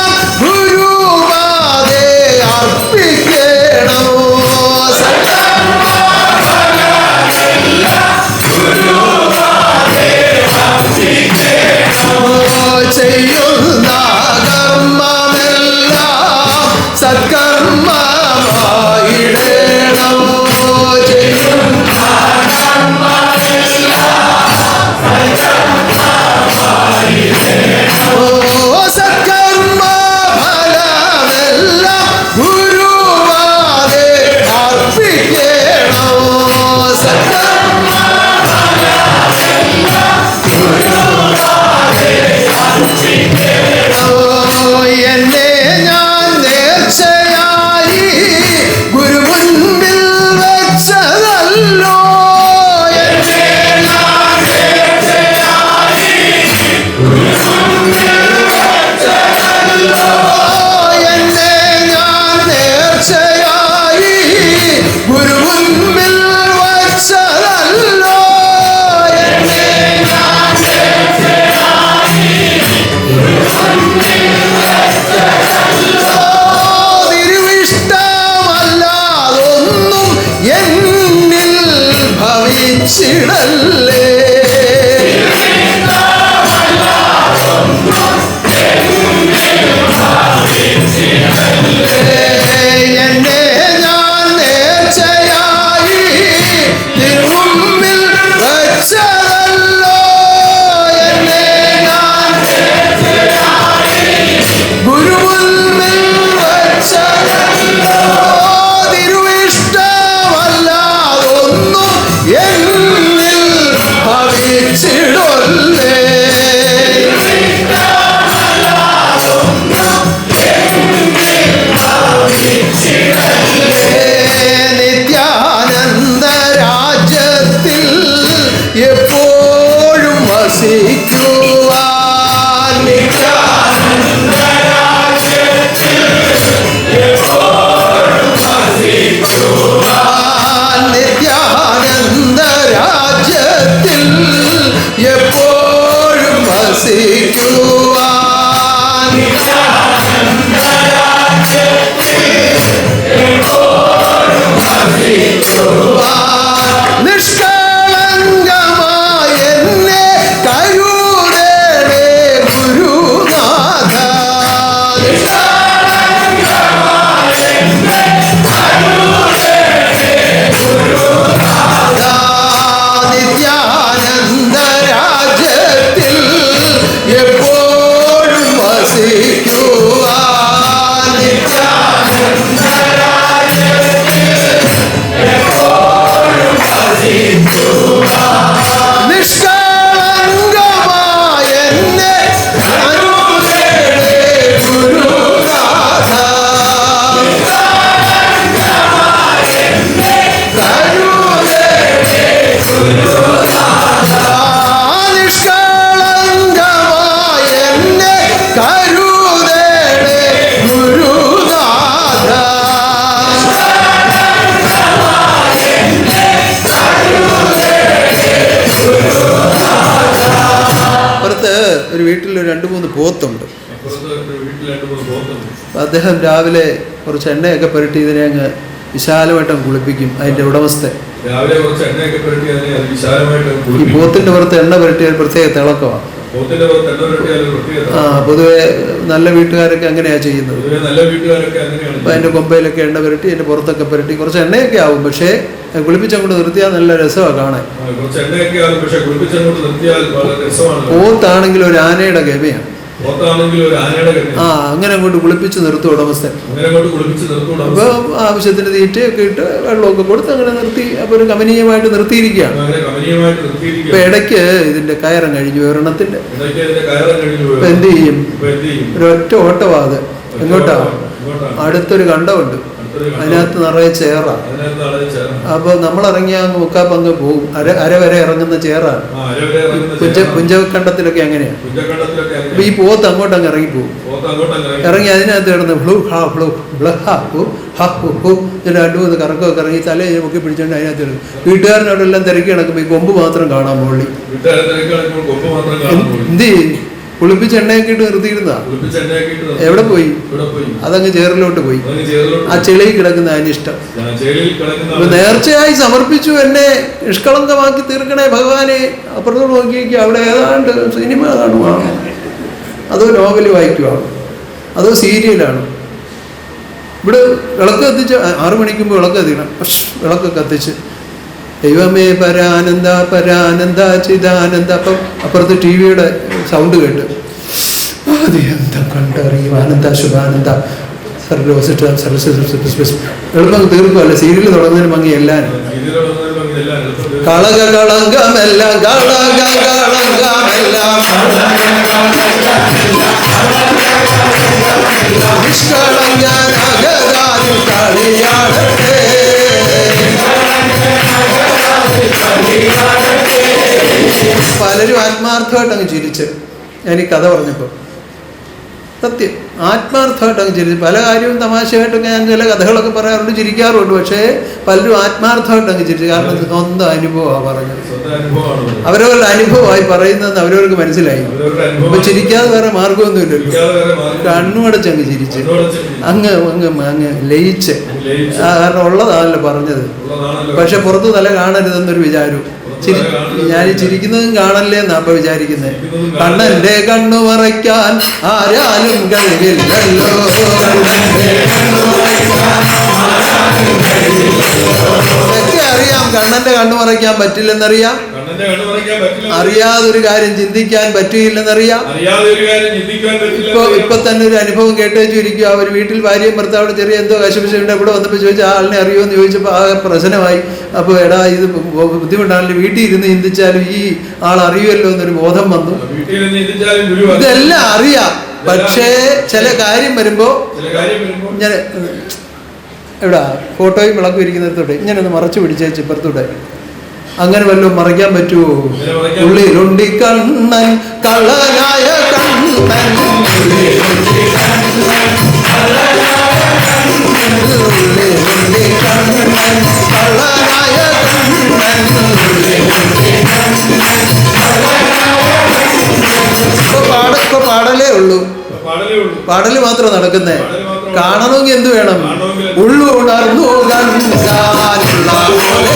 നിഷ്കളങ്കമായ എന്നെ കരുതണേ ഗുരുനാഥ. നിത്യാനന്ദ രാജ്യത്തിൽ എപ്പോഴും വസിക്കുവാൻ നിഷ്കളങ്കമായ എന്നെ കരുതണേ ഗുരുനാഥ. നിഷ്കളങ്കമായ എന്നെ കരുതണേ ഗുരുനാഥ. അപ്പുറത്ത് ഒരു വീട്ടിൽ 2-3 പോത്തുണ്ട്. അപ്പുറത്ത് ഒരു വീട്ടിൽ 2-3 പോത്തുണ്ട്. അപ്പം അദ്ദേഹം രാവിലെ കുറച്ച് എണ്ണയൊക്കെ പുരട്ടി ഇതിനെ അങ്ങ് വിശാലമായിട്ടും കുളിപ്പിക്കും അതിൻ്റെ ഉടമസ്ഥൻ. രാവിലെ കുറച്ച് എണ്ണയൊക്കെ പുരട്ടി അതിനെ വിശാലമായിട്ട് ഈ കുളിപ്പിക്കും. പോത്തിൻ്റെ പുറത്ത് എണ്ണ പുരട്ടിയ ഒരു പ്രത്യേക തിളക്കമാണ്. പോത്തിന്റെ പുറത്ത് എണ്ണ പുരട്ടിയാൽ ഒരു പ്രത്യേകത. പൊതുവെ നല്ല വീട്ടുകാരൊക്കെ അങ്ങനെയാണ് ചെയ്യുന്നത്. പൊതുവെ നല്ല വീട്ടുകാരൊക്കെ അങ്ങനെയാണ്. അപ്പം അതിൻ്റെ കൊമ്പയിലൊക്കെ എണ്ണ പുരട്ടി അതിൻ്റെ പുറത്തൊക്കെ പുരട്ടി കുറച്ച് എണ്ണയൊക്കെ ആവും. പക്ഷേ കുളിപ്പിച്ചങ്ങോട്ട് നിർത്തിയാൽ നല്ല രസമാണ് കാണാൻ. കുറച്ച് എണ്ണയൊക്കെ ആവും, പക്ഷെ കുളിപ്പിച്ചങ്ങോട്ട് നിർത്തിയാൽ വളരെ രസമാണ്. പോത്താണെങ്കിൽ ഒരു ആനയുടെ ഗമയാണ്. പോത്താണെങ്കിൽ ഒരു ആനയുടെ ഗമയാണ്. അങ്ങനെ അങ്ങോട്ട് കുളിപ്പിച്ച് നിർത്തും ഉടമസ്ഥൻ. അങ്ങനെ അങ്ങോട്ട് കുളിപ്പിച്ച് നിർത്തും. അപ്പോൾ ആവശ്യത്തിന് തീറ്റയൊക്കെ ഇട്ട് വെള്ളമൊക്കെ കൊടുത്ത് അങ്ങനെ നിർത്തി. അപ്പോൾ ഒരു കമനീയമായിട്ട് നിർത്തിയിരിക്കുകയാണ്. അങ്ങനെ കമനീയമായിട്ട് നിർത്തിയിരിക്കുക. ഇപ്പം ഇടയ്ക്ക് ഇതിൻ്റെ കയറം കഴിഞ്ഞു ഒരെണ്ണത്തിൻ്റെ. ഇടയ്ക്ക് ഇതിന്റെ കയറാൻ കഴിഞ്ഞു. ഇപ്പം എന്ത് ചെയ്യും? ഇപ്പൊ എന്ത് ചെയ്യും? ഒരൊറ്റ ഓട്ടവാത് എങ്ങോട്ടാ? അടുത്തൊരു കണ്ടമുണ്ട്, അതിനകത്ത് നിറയെ ചേറാണ്. അതിനകത്ത് ആളെ ചേർന്ന് അപ്പോൾ നമ്മളിറങ്ങിയാൽ അങ്ങ് മുക്കാൽ പങ്ക് പോകും. അര വരെ ഇറങ്ങുന്ന ചേറാണ്. അരവരെ ഇറങ്ങുന്ന പുഞ്ചകണ്ടത്തിലൊക്കെ അങ്ങനെയാണ്. കുഞ്ചക്കണ്ടത്തിലൊക്കെ അപ്പോൾ ഈ പോത്ത് അങ്ങോട്ട് അങ്ങ് ഇറങ്ങിപ്പോകും. പോത്ത് അങ്ങോട്ട് ഇറങ്ങി അതിനകത്ത് കിടന്ന് ഫ്ലൂ ഹാ ഫ്ലൂ ബ്ല ഹാ ഹു ഹ ഹു ഹു എന്നിട്ട് 2-3 കറക്കമൊക്കെ ഇറങ്ങി തലയെ മുക്കി പിടിച്ചുകൊണ്ട് അതിനകത്ത് കിടക്കും. വീട്ടുകാരനോട് എല്ലാം തിരക്കി കിടക്കുമ്പോൾ ഈ കൊമ്പ് മാത്രം കാണാൻ മുകളിൽ. വീട്ടുകാരെ തിരക്കി കളിക്കുമ്പോൾ കൊമ്പ് മാത്രം കാണാൻ പോയി. എന്ത് ചെയ്യും? കുളിപ്പിച്ച് എണ്ണയൊക്കെ ഇട്ട് നിർത്തിയിരുന്നാ. കുളിപ്പിച്ച് എണ്ണയൊക്കെ ഇട്ട് എവിടെ പോയി? ഇവിടെ പോയി. അതങ്ങ് ചേറിലോട്ട് പോയി. അതിന് ചേറിലോട്ട് ആ ചെളിയിൽ കിടക്കുന്ന അനിഷ്ടം. ചേലിൽ കിടക്കുന്ന അപ്പൊ നേർച്ചയായി സമർപ്പിച്ചു, എന്നെ നിഷ്കളങ്കമാക്കി തീർക്കണേ ഭഗവാനെ. അപ്പുറത്തോട് നോക്കിയേക്ക് അവിടെ ഏതാണ്ട് സിനിമ കാണുവാണോ, അതോ നോവൽ വായിക്കുവാണോ, അതോ സീരിയലാണ്? ഇവിടെ വിളക്ക് കത്തിച്ച് 6 മണിക്കുമ്പോൾ വിളക്ക് കത്തിക്കണം. വിളക്ക് കത്തിച്ച് ദൈവമേ പരാനന്ദ പരാനന്ദ ചിദാനന്ദ. അപ്പം അപ്പുറത്ത് ടി വിയുടെ സൗണ്ട് കേട്ട് എന്താ കണ്ടറിയും ആനന്ദ ശുഭാനന്ദ എളുപ്പം തീർക്കുമല്ല. സീരിയൽ തുടങ്ങുന്നതിന് ഭംഗി എല്ലാവരും കളക കളങ്കമെല്ലാം കളക കളങ്കമെല്ലാം നിഷ്കളങ്കനാഗതാരിൽ കളിയാടട്ടെ. പലരും ആത്മാർത്ഥമായിട്ട് അങ്ങ് ചിരിച്ച് ഞാൻ ഈ കഥ പറഞ്ഞപ്പോൾ സത്യം ആത്മാർത്ഥമായിട്ട് അങ്ങ് ചിരിച്ചു. പല കാര്യവും തമാശയായിട്ടൊക്കെ ഞാൻ ചില കഥകളൊക്കെ പറയാറുണ്ട്, ചിരിക്കാറുണ്ട്. പക്ഷേ പലരും ആത്മാർത്ഥമായിട്ട് അങ്ങ് ചിരിച്ചു. കാരണം സ്വന്തം അനുഭവമാണ് പറഞ്ഞത്. അവരവരുടെ അനുഭവമായി പറയുന്നതെന്ന് അവരവർക്ക് മനസ്സിലായി. അപ്പൊ ചിരിക്കാതെ വേറെ മാർഗമൊന്നുമില്ലല്ലോ. കണ്ണുമടച്ച് അങ്ങ് ചിരിച്ച് അങ്ങ് അങ്ങ് അങ്ങ് ലയിച്ച്. കാരണം ഉള്ളതാണല്ലോ പറഞ്ഞത്. പക്ഷെ പുറത്ത് തല കാണരുതെന്നൊരു വിചാരവും. ഞാൻ ചിരിക്കുന്നതും കാണല്ലേ എന്നാ അപ്പൊ വിചാരിക്കുന്നത്. കണ്ണന്റെ കണ്ണു മറയ്ക്കാൻ ആരാലും കഴിവില്ലല്ലോ. ഒക്കെ അറിയാം, കണ്ണന്റെ കണ്ണു മറയ്ക്കാൻ പറ്റില്ലെന്നറിയാം. അറിയാതൊരു കാര്യം ചിന്തിക്കാൻ പറ്റില്ലെന്നറിയാം. ഇപ്പൊ തന്നെ ഒരു അനുഭവം കേട്ടേച്ചിരിക്കുക. അവർ വീട്ടിൽ ഭാര്യയും ഭർത്താവിടെ ചെറിയ എന്തോ കശപിശുണ്ട്. ഇവിടെ വന്നപ്പോൾ ചോദിച്ചാൽ ആളിനെ അറിയുമോ എന്ന് ചോദിച്ചപ്പോൾ ആ പ്രശ്നമായി. അപ്പോൾ എടാ ഇത് ബുദ്ധിമുട്ടാണല്ലോ, വീട്ടിൽ ഇരുന്ന് ചിന്തിച്ചാലും ഈ ആൾ അറിയുമല്ലോ എന്നൊരു ബോധം വന്നു. ഇതെല്ലാം അറിയാം, പക്ഷേ ചില കാര്യം വരുമ്പോ ഞാൻ എവിടാ ഫോട്ടോയും വിളക്കും ഇരിക്കുന്നിടത്തോടെ ഇങ്ങനെ ഒന്ന് മറച്ചു പിടിച്ചേച്ച് ഇപ്പുറത്തൂടെ. അങ്ങനെ വല്ലതും മറയ്ക്കാൻ പറ്റുമോ? ഉള്ളിലുണ്ടി കണ്ണൻ കള്ളനായ കണ്ണൻ, ഉള്ളിലുണ്ടി കണ്ണൻ കള്ളനായ കണ്ണൻ. ഇപ്പൊ പാടലേ ഉള്ളൂ, പാടല് മാത്രം നടക്കുന്നേ. കാണണമെങ്കിൽ എന്ത് വേണം? ഉള്ളുണർന്നു കണ്ടാലുള്ള പോലെ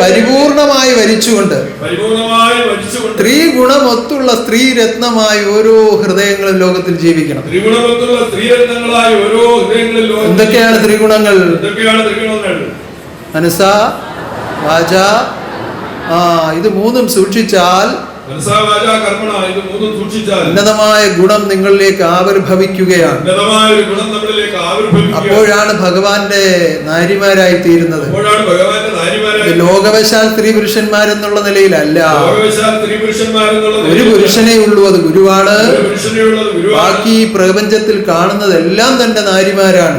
പരിപൂർണമായി വരിച്ചുകൊണ്ട് സ്ത്രീ ഗുണമൊത്തുള്ള സ്ത്രീ രത്നമായി ഓരോ ഹൃദയങ്ങളും ലോകത്തിൽ ജീവിക്കണം. എന്തൊക്കെയാണ് ത്രിഗുണങ്ങൾ? മനസ്സ, വാച, ഇത് മൂന്നും സൂക്ഷിച്ചാൽ ഉന്നതമായ ഗുണം നിങ്ങളിലേക്ക് ആവിർഭവിക്കുകയാണ്. അപ്പോഴാണ് ഭഗവാന്റെ നാരിമാരായി തീരുന്നത്. ലോകവശാൽ സ്ത്രീ പുരുഷന്മാരെന്നുള്ള നിലയിലല്ല. ഒരു പുരുഷനേ ഉള്ളൂ, അത് ഗുരുവാണ്. ബാക്കി പ്രപഞ്ചത്തിൽ കാണുന്നതെല്ലാം തന്റെ നാരിമാരാണ്.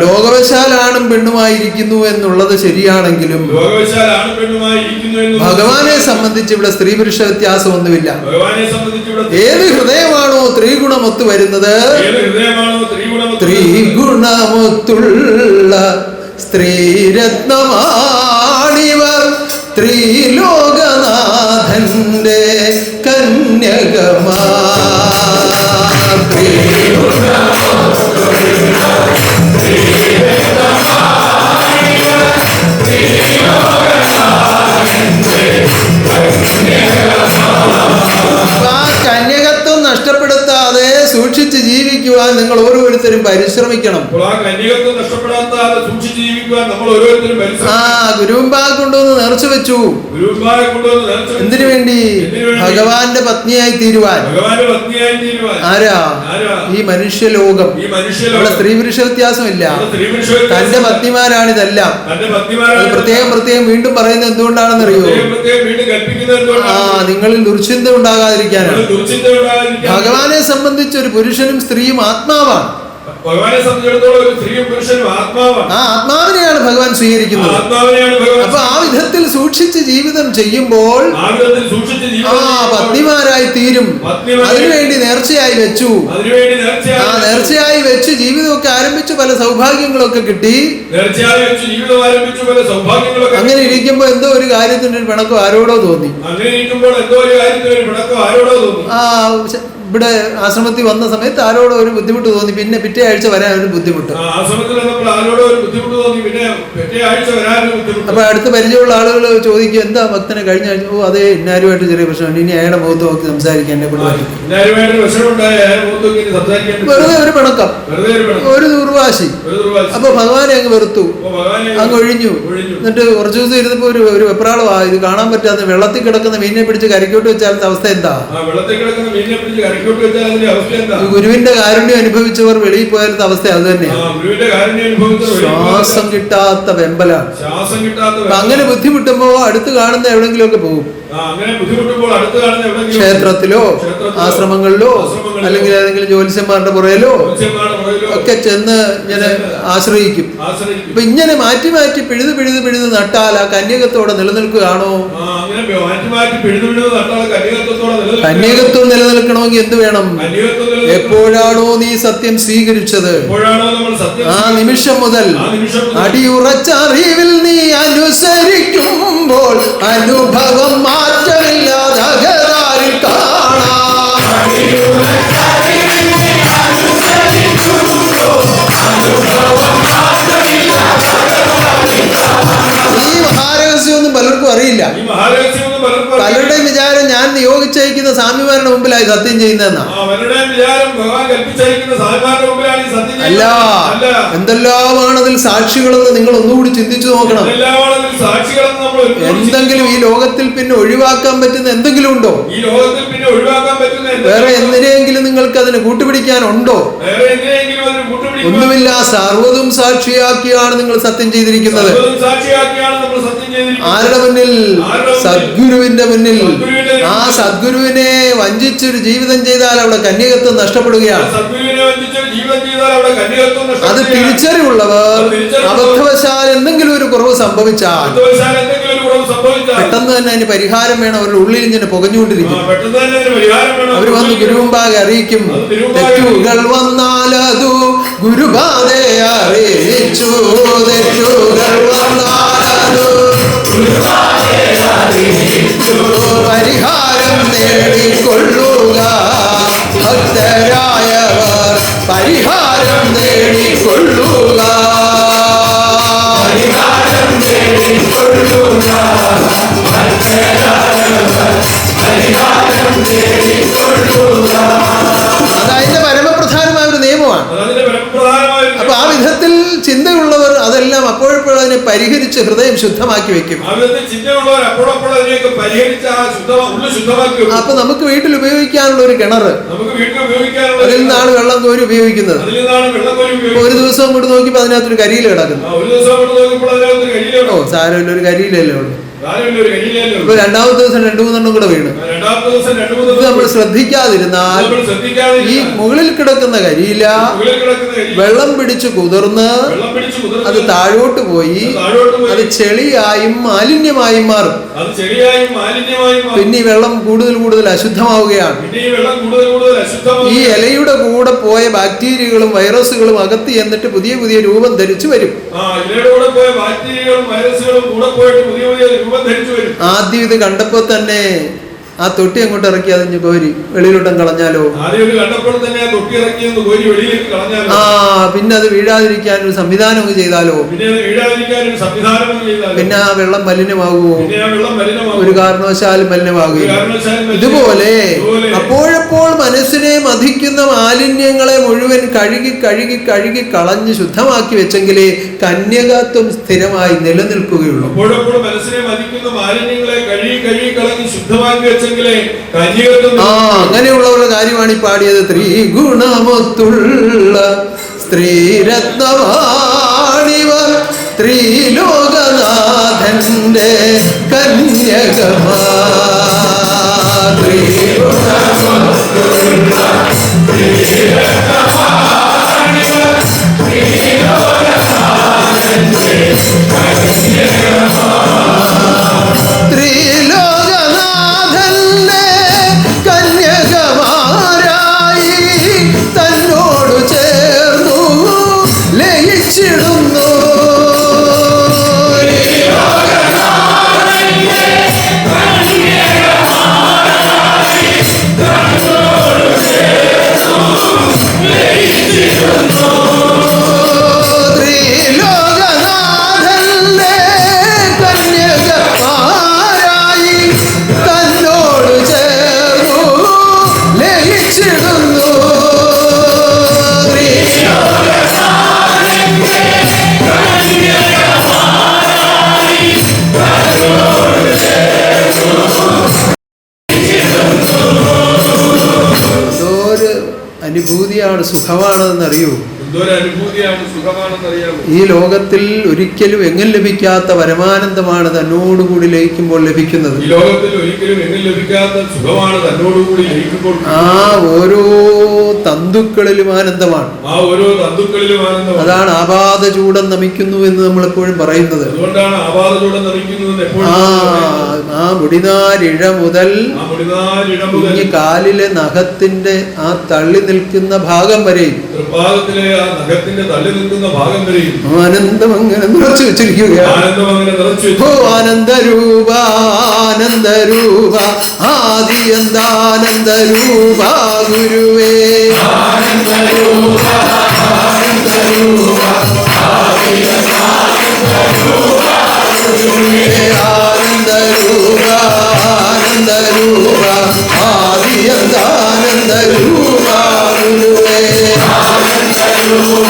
ലോകവശാലാണ് പെണ്ണുമായിരിക്കുന്നു എന്നുള്ളത് ശരിയാണെങ്കിലും ഭഗവാനെ സംബന്ധിച്ച് ഇവിടെ സ്ത്രീ പുരുഷ വ്യത്യാസമൊന്നുമില്ല. ഏത് ഹൃദയമാണോ ത്രിഗുണമൊത്തു വരുന്നത്, ത്രിഗുണമൊത്തുള്ള സ്ത്രീരത്നമാണിവർ, ത്രിലോകനാഥന്റെ കന്യകമാ. നഷ്ടപ്പെടുത്താതെ സൂക്ഷിച്ച് ജീവിക്കുവാൻ നിങ്ങൾ ഓരോരുത്തരും പരിശ്രമിക്കണം. ഗുരുവുമ്പാൽ കൊണ്ടുവന്ന് നേർച്ച വെച്ചു. എന്തിനു വേണ്ടി? ഭഗവാന്റെ പത്നിയായി തീരുവാൻ. ആരാ? ഈ മനുഷ്യലോകം. ഇവിടെ സ്ത്രീ പുരുഷ വ്യത്യാസമില്ല. തന്റെ പത്നിമാരാണിതെല്ലാം. പ്രത്യേകം പ്രത്യേകം വീണ്ടും പറയുന്നത് എന്തുകൊണ്ടാണെന്നറിയോ? നിങ്ങളിൽ ദുർചിന്ത ഉണ്ടാകാതിരിക്കാനാണ്. ഭഗവാനെ സംബന്ധിച്ച് ഒരു പുരുഷനും സ്ത്രീയും ആത്മാവാണ്. ഭഗവാനെ സംബന്ധിച്ചിടത്തോളം ഒരു സ്ത്രീയും പുരുഷനും ആത്മാവാണ്. ആ ആത്മാവിനെയാണ് ഭഗവാൻ സ്വീകരിക്കുന്നത്. അപ്പൊ ആ വിധത്തിൽ സൂക്ഷിച്ച് ജീവിതം ചെയ്യുമ്പോൾ പത്നിമാരായി തീരും. അതിനുവേണ്ടി നേർച്ചയായി വെച്ചു. ആ നേർച്ചയായി വെച്ച് ജീവിതമൊക്കെ ആരംഭിച്ചു, പല സൗഭാഗ്യങ്ങളൊക്കെ കിട്ടി. അങ്ങനെ ഇരിക്കുമ്പോ എന്തോ ഒരു കാര്യത്തിന്റെ ഒരു പിണക്കം ആരോടോ തോന്നി. ഇവിടെ ആശ്രമത്തിൽ വന്ന സമയത്ത് ആരോടോ ഒരു ബുദ്ധിമുട്ട് തോന്നി. പിന്നെ പിറ്റേ ആഴ്ച വരാൻ ഒരു ബുദ്ധിമുട്ട്. അപ്പൊ അടുത്ത് പരിചയമുള്ള ആളുകൾ ചോദിക്കും, എന്താ ഭക്തനെ കഴിഞ്ഞ ആഴ്ച? ഓ അതെ, ഇന്നാരുമായിട്ട് ചെറിയ പ്രശ്നമുണ്ട്, ഇനി അയാളുടെ മുഖത്ത് നോക്കി സംസാരിക്കാൻ എന്നെ കൊണ്ട് വെറുതെ ഒരു പിണക്കം, ഒരു ദുർവാശി. അപ്പൊ ഭഗവാനെ അങ്ങ് വെറുത്തു, അങ്ങ് ഒഴിഞ്ഞു. എന്നിട്ട് കുറച്ചു ദിവസം ഇരുന്നപ്പോ ഒരു വെപ്രാളമാ. ഇത് കാണാൻ പറ്റാത്ത വെള്ളത്തിൽ കിടക്കുന്ന മീനിനെ പിടിച്ച് കരക്കോട്ട് വെച്ചാലത്തെ അവസ്ഥ എന്താ? ഗുരുവിന്റെ കാരുണ്യം അനുഭവിച്ചവർ വെളിയിൽ പോയാലത്തെ അവസ്ഥ അത് തന്നെയാണ്. ശ്വാസം കിട്ടാത്ത വെമ്പലാണ്. അങ്ങനെ ബുദ്ധിമുട്ടുമ്പോ അടുത്ത് കാണുന്ന എവിടെങ്കിലും ഒക്കെ പോകും. ക്ഷേത്രത്തിലോ ആശ്രമങ്ങളിലോ അല്ലെങ്കിൽ ഏതെങ്കിലും ജ്യോത്സ്യന്മാരുടെ പുറയിലോ ഒക്കെ ചെന്ന് ഇങ്ങനെ ആശ്രയിക്കും. അപ്പൊ ഇങ്ങനെ മാറ്റി മാറ്റി പിഴുത് നട്ടാൽ ആ കന്യകത്തോടെ നിലനിൽക്കുകയാണോ? കന്യകത്വം നിലനിൽക്കണമെങ്കിൽ എന്ത് വേണം? എപ്പോഴാണോ നീ സത്യം സ്വീകരിച്ചത് ആ നിമിഷം മുതൽ അടിയുറച്ച അറിവിൽ നീ അനുസരിക്കുമ്പോൾ അനുഭവം മാറ്റമില്ലാതെ അകതാരിൽ കാണാം. ഈ മഹാരഹസ്യമൊന്നും പലർക്കും അറിയില്ല. പലരുടെയും വിചാരം ഞാൻ നിയോഗിച്ചയക്കുന്ന സ്വാമിമാരുടെ മുമ്പിലായി സത്യം ചെയ്യുന്നതെന്നാ. അല്ല, എന്തെല്ലാമാണ് അതിൽ സാക്ഷികളെന്ന് നിങ്ങൾ ഒന്നുകൂടി ചിന്തിച്ചു നോക്കണം. നമ്മൾ എന്തെങ്കിലും ഈ ലോകത്തിൽ പിന്നെ ഒഴിവാക്കാൻ പറ്റുന്ന എന്തെങ്കിലും ഉണ്ടോ? ഈ ലോകത്തിൽ പിന്നെ ഒഴിവാക്കാൻ പറ്റുന്ന വേറെ എന്തിനെങ്കിലും നിങ്ങൾക്ക് അതിന് കൂട്ടുപിടിക്കാനുണ്ടോ? വേറെ എന്തിനെങ്കിലും അതിന് കൂട്ടുപിടിക്കാൻ ഒന്നുമില്ല. സർവ്വതും സാക്ഷിയാക്കിയാണ് നിങ്ങൾ സത്യം ചെയ്തിരിക്കുന്നത്. സാക്ഷിയാക്കിയാണ് നമ്മൾ സത്യം ചെയ്തിരിക്കുന്നത്. ആരുടെ മുന്നിൽ? സദ്ഗുരുവിന്റെ മുന്നിൽ. ആ സദ്ഗുരുവിനെ വഞ്ചിച്ചൊരു ജീവിതം ചെയ്താൽ അവിടെ കന്യകത്വം നഷ്ടപ്പെടുകയാണ്. അത് തിരിച്ചറിവുള്ളവർ അബദ്ധവശാൽ എന്തെങ്കിലും ഒരു കുറവ് സംഭവിച്ചാൽ പെട്ടെന്ന് തന്നെ അതിന് പരിഹാരം വേണം. അവരുടെ ഉള്ളിൽ ഇങ്ങനെ പുകഞ്ഞുകൊണ്ടിരിക്കും. അവർ വന്ന് ഗുരുമുമ്പാകെ അറിയിക്കും. തെറ്റുകൾ വന്നാലതു ഗുരുപാതെ അറിയിച്ചു. തെറ്റുകൾ വന്നാലതു പരിഹാരം നേടിക്കൊള്ളുക. ഭക്തരായവർ പരിഹാരം നേടിക്കൊള്ളുക. അതതിന്റെ പരമപ്രധാനമായ ഒരു നിയമമാണ്. അപ്പൊ ആ വിധത്തിൽ ചിന്തയുള്ളവർ അതെല്ലാം അപ്പോഴപ്പോഴും അതിനെ പരിഹരിച്ച് ഹൃദയം ശുദ്ധമാക്കി വെക്കും. അപ്പൊ നമുക്ക് വീട്ടിൽ ഉപയോഗിക്കാനുള്ള ഒരു കിണറ്, അതിൽ നിന്നാണ് വെള്ളം കോരി ഉപയോഗിക്കുന്നത്. ഒരു ദിവസം കൊണ്ട് നോക്കിയപ്പോ അതിനകത്തൊരു കരിയില കിടക്കുന്നു. ഓ സാരമില്ല, ഒരു കരിയിലല്ലേ ഉള്ളൂ. ഇപ്പൊ രണ്ടാമത്തെ ദിവസം 2-3 കൂടെ വീണ്. ഇത് നമ്മൾ ശ്രദ്ധിക്കാതിരുന്നാൽ ഈ മുകളിൽ കിടക്കുന്ന കരിയില വെള്ളം പിടിച്ച് കുതിർന്ന് അത് താഴോട്ട് പോയി അത് ചെളിയായും മാലിന്യമായും മാറും. പിന്നെ ഈ വെള്ളം കൂടുതൽ കൂടുതൽ അശുദ്ധമാവുകയാണ്. ഈ ഇലയുടെ കൂടെ പോയ ബാക്ടീരിയകളും വൈറസുകളും അകത്ത് എന്നിട്ട് പുതിയ പുതിയ രൂപം ധരിച്ചു വരും. ആദ്യം ഇത് കണ്ടപ്പോ തന്നെ ആ തൊട്ടി അങ്ങോട്ട് ഇറക്കി അതിഞ്ഞ് കോരി വെളിയിലോട്ടം കളഞ്ഞാലോ? ആ പിന്നെ അത് വീഴാതിരിക്കാൻ ഒരു സംവിധാനം ചെയ്താലോ? പിന്നെ ആ വെള്ളം മലിനമാകുമോ? ഒരു കാരണവശാലും മലിനമാകുകയില്ല. ഇതുപോലെ അപ്പോഴപ്പോൾ മനസ്സിനെ മഥിക്കുന്ന മാലിന്യങ്ങളെ മുഴുവൻ കഴുകി കഴുകി കഴുകി കളഞ്ഞ് ശുദ്ധമാക്കി വെച്ചെങ്കിലേ കന്യകത്വം സ്ഥിരമായി നിലനിൽക്കുകയുള്ളൂ. അങ്ങനെയുള്ളവരുടെ കാര്യമാണ് ഈ പാടിയത്. ത്രിഗുണമൊത്തുള്ള സ്ത്രീരത്നമാണിവർ ത്രിലോകനാഥന്റെ കന്യകമാ. അനുഭൂതിയാണ്, സുഖമാണെന്നറിയൂ. ഈ ലോകത്തിൽ ഒരിക്കലും എങ്ങും ലഭിക്കാത്ത പരമാനന്ദമാണ് തന്നോടുകൂടി ലയിക്കുമ്പോൾ ലഭിക്കുന്നത്. ആ ഓരോ തന്തുക്കളിലും ആനന്ദമാണ്. അതാണ് ആപാദ ചൂടം നമിക്കുന്നു എന്ന് നമ്മൾ എപ്പോഴും പറയുന്നത്. ആ മുടിനാരിഴ മുതൽ ഈ കാലിലെ നഖത്തിന്റെ ആ തള്ളി നിൽക്കുന്ന ഭാഗം വരെ ആനന്ദം അങ്ങനെ നിറച്ചു വെച്ചിരിക്കുകയാണ്. ഓ ആനന്ദരൂപ ആനന്ദരൂപ ആദി എന്താനന്ദരൂപ ഗുരുവേ. ആനന്ദരൂപ ആനന്ദരൂപ ആദി എന്താനന്ദരൂപ ഗുരുവേ. ആനന്ദരൂപ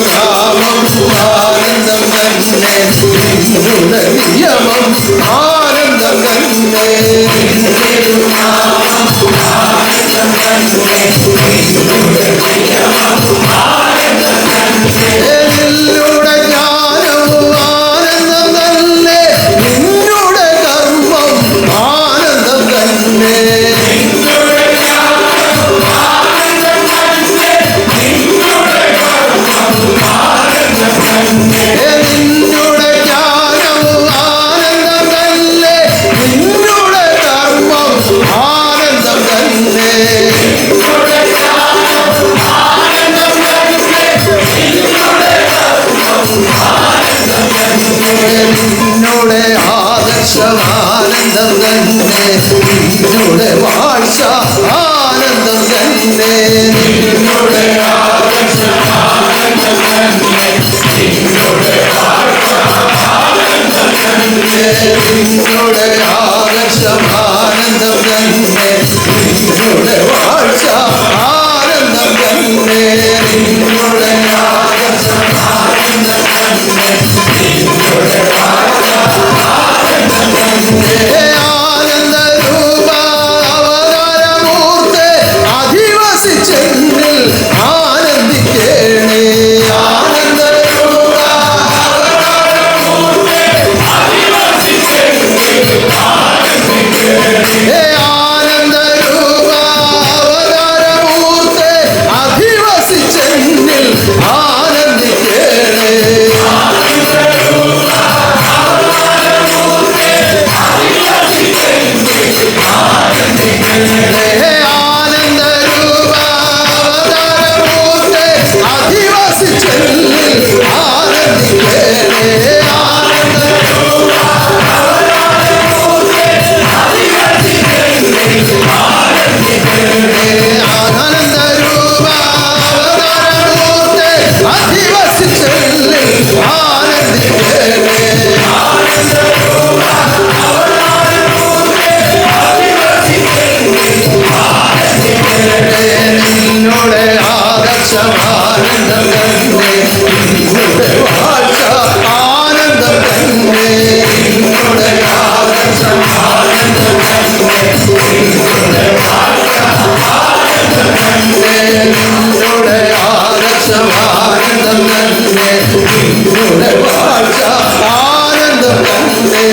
നാമം ആനന്ദം തന്നെ, നിന്നുടെ നിയമം ആനന്ദം തന്നെ. നിന്നുടെ ജ്ഞാനവും ആനന്ദം തന്നെ, നിന്നുടെ കർമ്മം ആനന്ദം തന്നെ. നിന്നുടെ ജ്ഞാനവും ആനന്ദം തന്നെ, നിന്നുടെ കർമ്മം ആനന്ദം തന്നെ. നിന്നുടെ ജ്ഞാനവും ആനന്ദം തന്നെ, നിന്നുടെ കർമ്മം ആനന്ദം തന്നെ. നിന്നുടെ ആദർശം ആനന്ദം തന്നെ, നിന്നുടെ വാഴ്ച ആനന്ദം തന്നെ. നിന്നുടെ ആദർശം ആനന്ദം തന്നെ, നിന്നുടെ വാഴ്ച ആനന്ദം തന്നെ. നിന്നുടെ ആദർശം ആനന്ദം തന്നെ, നിന്നുടെ വാഴ്ച ആനന്ദം തന്നെ. നിന്നുടെ ആദർശം ആനന്ദം തന്നെ, നിന്നുടെ വാഴ്ച ആനന്ദം തന്നെ. ആനന്ദരൂപ അവതാരമൂർത്തി അധിവസിച്ചെന്നിൽ ആനന്ദിക്കേണേ. ആനന്ദരൂപ അവതാരമൂർത്തി അധിവസിച്ചെന്നിൽ ആനന്ദിക്കേണേ. ആനന്ദരൂപ അവതാരമൂർത്തി അധിവസിച്ചെന്നിൽ ആനന്ദിക്കേണേ. ആനന്ദരൂപ അവതാരമൂർത്തി അധിവസിച്ചെന്നിൽ ആനന്ദിക്കേണേ. ആനന്ദരൂപ അവതാരമൂർത്തി അധിവസിച്ചെന്നിൽ ആനന്ദിക്കേണേ. ആനന്ദരൂപ അവതാരമൂർത്തി അധിവസിച്ചെന്നിൽ ആനന്ദിക്കേണേ. നിന്നുടെ ആദർശം ആനന്ദം തന്നെ, നിന്നുടെ വാഴ്ച ആനന്ദം തന്നെ. നിന്നുടെ ആദർശം ആനന്ദം തന്നെ, നിന്നുടെ വാഴ്ച ആനന്ദം തന്നെ. നിന്നുടെ ആദർശം ആനന്ദം തന്നെ, നിന്നുടെ വാഴ്ച ആനന്ദം തന്നെ.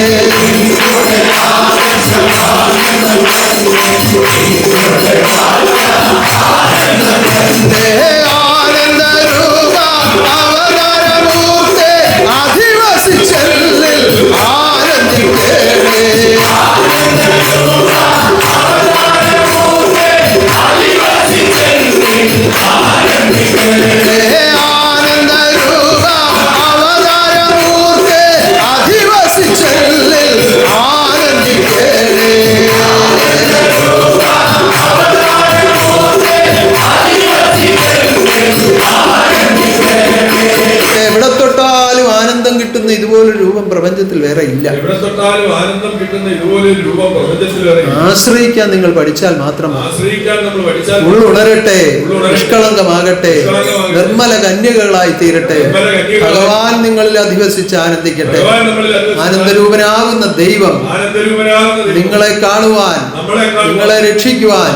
നിന്നുടെ ആദർശം ആനന്ദം തന്നെ, നിന്നുടെ വാഴ്ച ആനന്ദം തന്നെ. ആനന്ദരൂപ അവതാരമൂർത്തി അധിവസിച്ചെന്നിൽ ആനന്ദിക്കേണേ. ആനന്ദരൂപ അവതാരമൂർത്തി അധിവസിച്ചെന്നിൽ ആനന്ദിക്കേണേ. ആനന്ദരൂപ അവതാരമൂർത്തി അധിവസിച്ചെന്നിൽ ആനന്ദിക്കേണേ. എവിടെ തൊട്ടാലും ആനന്ദം കിട്ടുന്ന ഇതുപോലൊരു രൂപം പ്രപഞ്ചത്തിൽ വേറെ ഇല്ല. എവിടെ തൊട്ടാലും ആനന്ദം കിട്ടുന്ന ഇതുപോലൊരു രൂപം പ്രപഞ്ചത്തിൽ വേറെ ഇല്ല. ആശ്രയിക്കാൻ നിങ്ങൾ പഠിച്ചാൽ മാത്രം ആശ്രയിക്കാൻ നമ്മൾ പഠിച്ചാൽ ഉള്ളുണരട്ടെ, നിഷ്കളങ്കമാകട്ടെ, നിർമ്മല കന്യകകളായി തീരട്ടെ. ഭഗവാൻ നിങ്ങളിൽ അധിവസിച്ച് ആനന്ദിക്കട്ടെ. ആനന്ദരൂപനാകുന്ന ദൈവം നിങ്ങളെ കാണുവാൻ, നിങ്ങളെ രക്ഷിക്കുവാൻ,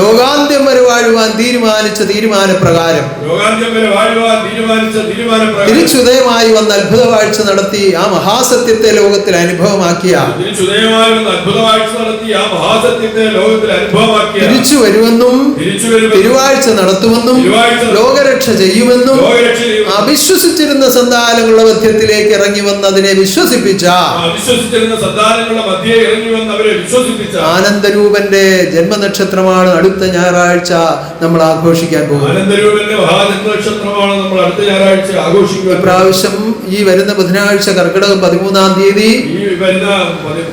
ലോകാന്ത്യം വരെ വാഴുവാൻ തീരുമാനിച്ച തീരുമാനപ്രകാരം തിരിച്ചുദയമായി വന്ന അത്ഭുത വാഴ്ച നടത്തി ആ മഹാസത്യത്തെ ലോകത്തിൽ അനുഭവമാക്കിയ, തിരിച്ചു വരുമെന്നും തിരുവാഴ്ച നടത്തുമെന്നും ലോകരക്ഷ ചെയ്യുമെന്നും അവിശ്വസിച്ചിരുന്ന സന്താനങ്ങളുടെ മധ്യത്തിലേക്ക് ഇറങ്ങി വന്നതിനെ വിശ്വസിപ്പിച്ച ആനന്ദരൂപന്റെ ജന്മനക്ഷത്രമാണ് അടുത്ത ഞായറാഴ്ച നമ്മൾ ആഘോഷിക്കാൻ പോകുന്നത്. ഇപ്രാവശ്യം ഈ വരുന്ന ബുധനാഴ്ച കർക്കിടകം 13-ാം തീയതി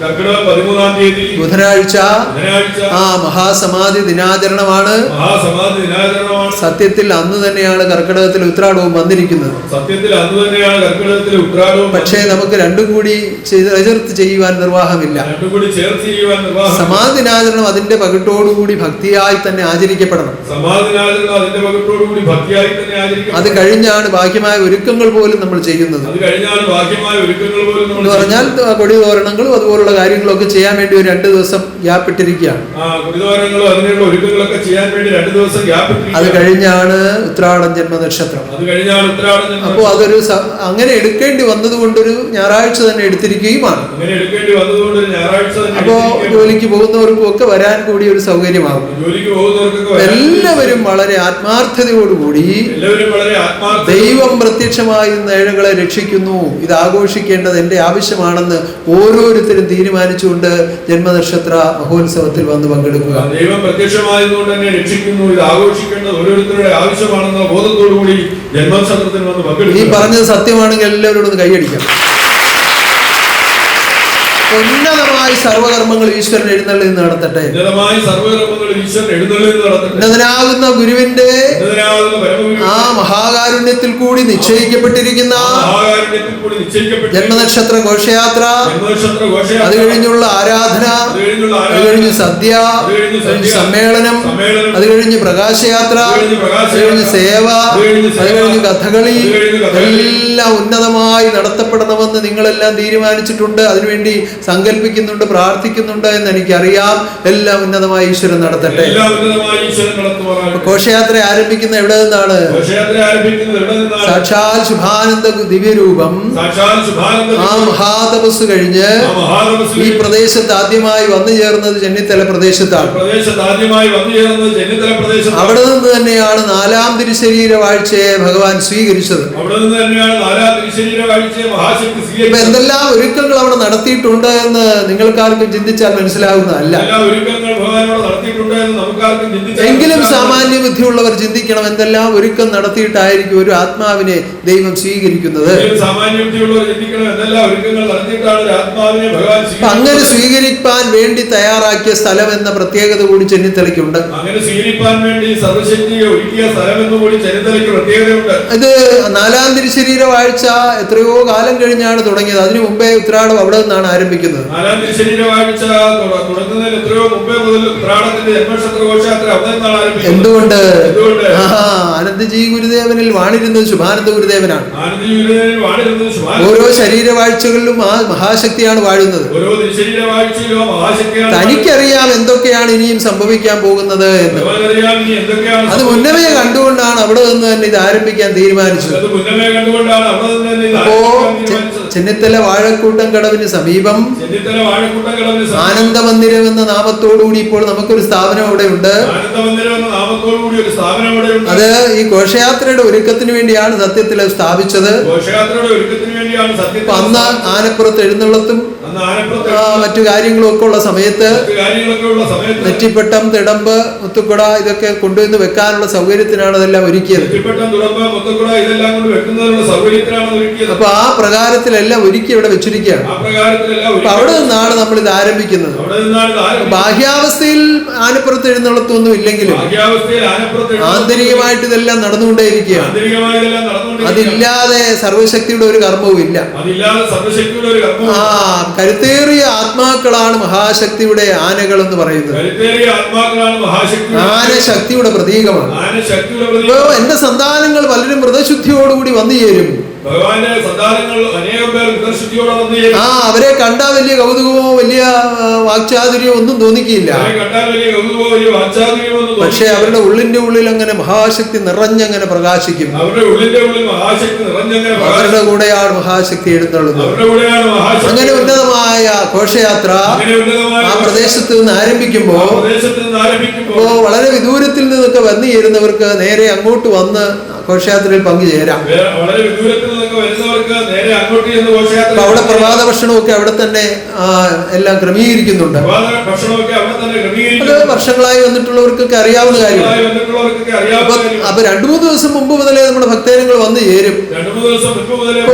കർക്കിടകം 13-ാം തീയതി ബുധനാഴ്ച ബുധനാഴ്ച ആ മഹാസമാധി ദിനാചരണമാണ്. മഹാസമാധി ദിനാചരണമാണ്. സത്യത്തിൽ അന്ന് തന്നെയാണ് കർക്കിടകത്തിൽ ഉത്രാടവും വന്നിരിക്കുന്നത്. സത്യത്തിൽ അന്ന് തന്നെയാണ് കർക്കിടകത്തിലെ ഉത്രാടവും. പക്ഷേ നമുക്ക് രണ്ടും കൂടി ചേർത്ത് ചെയ്യുവാൻ നിർവാഹമില്ല. രണ്ടും കൂടി ചേർത്ത് ചെയ്യുവാൻ നിർവാഹം. സമാധി ദിനാചരണം അതിന്റെ പകിട്ടോടുകൂടി ഭക്തിയായി തന്നെ ആചരിക്കപ്പെടണം. സമാധി ദിനാചരണം അതിന്റെ പകിട്ടോടുകൂടി ഭക്തിയായി തന്നെ ആചരിക്കണം. അത് കഴിഞ്ഞാണ് ബാഹ്യമായ ഒരുക്കങ്ങൾ പോലും നമ്മൾ ചെയ്യുന്നത്. അത് കഴിഞ്ഞാണ് ബാഹ്യമായ ഒരുക്കങ്ങൾ പോലും നമ്മൾ എന്ന് പറഞ്ഞാൽ കൊടിതോരണങ്ങളും അതുപോലുള്ള കാര്യങ്ങളൊക്കെ ചെയ്യാൻ വേണ്ടി ഒരു 2 ദിവസം ഗ്യാപ്പ് ഇട്ടിരിക്കുകയാണ്. കൊടിതോരണങ്ങളും അതിനുള്ള ഒരുക്കങ്ങളൊക്കെ ചെയ്യാൻ വേണ്ടി 2 ദിവസം ഗ്യാപ്പ് ഇട്ടിരിക്കുകയാണ്. അത് കഴിഞ്ഞാണ് ഉത്രാടം ജന്മനക്ഷത്രം. അത് കഴിഞ്ഞാണ് ഉത്രാടം. അപ്പോൾ അതൊരു അങ്ങനെ എടുക്കേണ്ടി വന്നതുകൊണ്ടൊരു ഞായറാഴ്ച തന്നെ എടുത്തിരിക്കുകയുമാണ്. അങ്ങനെ എടുക്കേണ്ടി വന്നതുകൊണ്ട് ഒരു ഞായറാഴ്ച തന്നെ. അപ്പോ ജോലിക്ക് പോകുന്നവർക്കും ഒക്കെ വരാൻ കൂടി ഒരു സൗകര്യമാകും. ജോലിക്ക് പോകുന്നവർക്കൊക്കെ എല്ലാവരും വളരെ ആത്മാർത്ഥതയോടുകൂടി ദൈവം പ്രത്യക്ഷമായി ഏഴകളെ രക്ഷിക്കുന്നു, ഇത് ആഘോഷിക്കേണ്ടത് എന്റെ ആവശ്യമാണെന്ന് ഓരോരുത്തരും തീരുമാനിച്ചുകൊണ്ട് ജന്മനക്ഷത്ര മഹോത്സവത്തിൽ വന്ന് പങ്കെടുക്കുക. ദൈവം പ്രത്യക്ഷമായതുകൊണ്ട് തന്നെ രക്ഷിക്കുന്നു, ഇത് ആഘോഷിക്കേണ്ടത് ഓരോരുത്തരുടെ ആവശ്യമാണെന്ന ബോധത്തോടുകൂടി ജന്മനക്ഷത്രത്തിൽ വന്ന് പങ്കെടുക്കുക. ഈ പറഞ്ഞത് സത്യമാണെങ്കിൽ എല്ലാവരോടും ഒന്ന് കൈയടിക്കാം. ഉന്നതമായി സർവകർമ്മങ്ങൾ ഈശ്വരൻ എഴുന്നള്ളി നടത്തട്ടെ. ഉന്നതനാകുന്ന ഗുരുവിന്റെ ആ മഹാകാരുണ്യത്തിൽ കൂടി നിശ്ചയിക്കപ്പെട്ടിരിക്കുന്ന ജന്മനക്ഷത്ര ഘോഷയാത്ര, അത് കഴിഞ്ഞുള്ള ആരാധന, അത് കഴിഞ്ഞ് സദ്യ, കഴിഞ്ഞ് സമ്മേളനം, അത് കഴിഞ്ഞ് പ്രകാശയാത്ര, അത് കഴിഞ്ഞ് സേവ, അത് കഴിഞ്ഞ് കഥകളി, എല്ലാം ഉന്നതമായി നടത്തപ്പെടണമെന്ന് നിങ്ങളെല്ലാം തീരുമാനിച്ചിട്ടുണ്ട്. അതിനുവേണ്ടി സങ്കല്പിക്കുന്നുണ്ട്, പ്രാർത്ഥിക്കുന്നുണ്ട് എന്ന് എനിക്കറിയാം. എല്ലാം ഉന്നതമായി ഈശ്വരൻ നടത്തട്ടെ. ഘോഷയാത്ര ആരംഭിക്കുന്ന എവിടെ നിന്നാണ്? സാക്ഷാൽ ശുഭാനന്ദ ദിവ്യരൂപം ആ മഹാതപസ് കഴിഞ്ഞ് ഈ പ്രദേശത്ത് ആദ്യമായി വന്നു ചേർന്നത് ചെന്നിത്തല പ്രദേശത്താണ്. അവിടെ നിന്ന് തന്നെയാണ് 4-ാം തിരുശരീര വാഴ്ചയെ ഭഗവാൻ സ്വീകരിച്ചത്. ഇപ്പൊ എന്തെല്ലാം ഒരുക്കങ്ങൾ അവിടെ നടത്തിയിട്ടുണ്ട് എന്ന് നിങ്ങൾക്കാർക്കും ചിന്തിച്ചാൽ മനസ്സിലാവുന്നതല്ല. എങ്കിലും സാമാന്യ ബുദ്ധിയുള്ളവർ ചിന്തിക്കണം, എന്തെല്ലാം ഒരുക്കം നടത്തിയിട്ടായിരിക്കും ഒരു ആത്മാവിനെ ദൈവം സ്വീകരിക്കുന്നത്. അങ്ങനെ സ്വീകരിക്കാൻ വേണ്ടി തയ്യാറാക്കിയ സ്ഥലം എന്ന പ്രത്യേകത കൂടി ചെന്നിത്തലയ്ക്കുണ്ട്. ഇത് 4-ാം തിരുശരീര വാഴ്ച എത്രയോ കാലം കഴിഞ്ഞാണ് തുടങ്ങിയത്. അതിനു മുമ്പേ ഉത്രാടം അവിടെ നിന്നാണ് ആരംഭിക്കുന്നത്. എന്തുകൊണ്ട്? ആനന്ദജി ഗുരുദേവനിൽ വാണിരുന്നത് ശുഭാനന്ദ ഗുരുദേവനാണ്. ഓരോ ശരീരവാഴ്ചകളിലും ആ മഹാശക്തിയാണ് വാഴുന്നത്. തനിക്കറിയാം എന്തൊക്കെയാണ് ഇനിയും സംഭവിക്കാൻ പോകുന്നത് എന്ന്. അത് മുന്നമേ കണ്ടുകൊണ്ടാണ് അവിടെ നിന്ന് തന്നെ ഇത് ആരംഭിക്കാൻ തീരുമാനിച്ചത്. അപ്പോ ചെന്നിത്തല വാഴക്കൂട്ടം കടവിന് സമീപം ആനന്ദമന്ദിരം എന്ന നാമത്തോടുകൂടി ഇപ്പോൾ നമുക്കൊരു സ്ഥാപനം അവിടെ ഉണ്ട്. അത് ഈ ഘോഷയാത്രയുടെ ഒരുക്കത്തിന് വേണ്ടിയാണ് സത്യത്തിൽ സ്ഥാപിച്ചത്. അന്ന് ആനപ്പുറത്ത് എഴുന്നള്ളത്തും മറ്റു കാര്യങ്ങളും ഒക്കെ ഉള്ള സമയത്ത് നെറ്റിപ്പട്ടം, തിടമ്പ്, മുത്തുക്കുട ഇതൊക്കെ കൊണ്ടുവന്ന് വെക്കാനുള്ള സൗകര്യത്തിനാണ് അതെല്ലാം ഒരുക്കിയത്. അപ്പൊ ആ പ്രകാരത്തിലെല്ലാം ഒരുക്കി ഇവിടെ വെച്ചിരിക്കുകയാണ്. അപ്പൊ അവിടെ നിന്നാണ് നമ്മൾ ഇത് ആരംഭിക്കുന്നത്. ബാഹ്യാവസ്ഥയിൽ ആനപ്പുറത്ത് എഴുന്നള്ളത്തൊന്നും ഇല്ലെങ്കിലും ആന്തരികമായിട്ട് ഇതെല്ലാം നടന്നുകൊണ്ടേയിരിക്കുകയാണ്. അതില്ലാതെ സർവശക്തിയുടെ ഒരു കർമ്മവും ഇല്ല. കരുത്തേറിയ ആത്മാക്കളാണ് മഹാശക്തിയുടെ ആനകൾ എന്ന് പറയുന്നത്. ആന ശക്തിയുടെ പ്രതീകമാണ്. എന്റെ സന്താനങ്ങൾ പലരും വ്രതശുദ്ധിയോടുകൂടി വന്നു ചേരും. അവരെ കണ്ടാൽ വലിയ കൗതുകമോ വലിയ വാക്ചാതുര്യമോ ഒന്നും തോന്നിക്കില്ല. പക്ഷെ അവരുടെ ഉള്ളിന്റെ ഉള്ളിൽ അങ്ങനെ മഹാശക്തി നിറഞ്ഞങ്ങനെ പ്രകാശിക്കും. അവരുടെ കൂടെയാണ് മഹാശക്തി എഴുന്നള്ളുന്നത്. അങ്ങനെ ഉന്നതമായ ഘോഷയാത്ര ആ പ്രദേശത്ത് നിന്ന് ആരംഭിക്കുമ്പോ വളരെ വിദൂരത്തിൽ നിന്നൊക്കെ വന്നു ചേരുന്നവർക്ക് നേരെ അങ്ങോട്ട് വന്ന് ഘോഷയാത്രയിൽ പങ്കുചേരാം. അവിടെ പ്രഭാത ഭക്ഷണമൊക്കെ അവിടെ തന്നെ എല്ലാം ക്രമീകരിക്കുന്നുണ്ട്. അത് വർഷങ്ങളായി വന്നിട്ടുള്ളവർക്കൊക്കെ അറിയാവുന്ന കാര്യമാണ്. വന്നിട്ടുള്ളവർക്കൊക്കെ അറിയാവുന്ന കാര്യം. അപ്പൊ 2-3 ദിവസം മുമ്പ് മുതലേ നമ്മുടെ ഭക്തജനങ്ങൾ വന്നു ചേരും. 2-3 ദിവസം മുൻപ് മുതലേ ഇപ്പൊ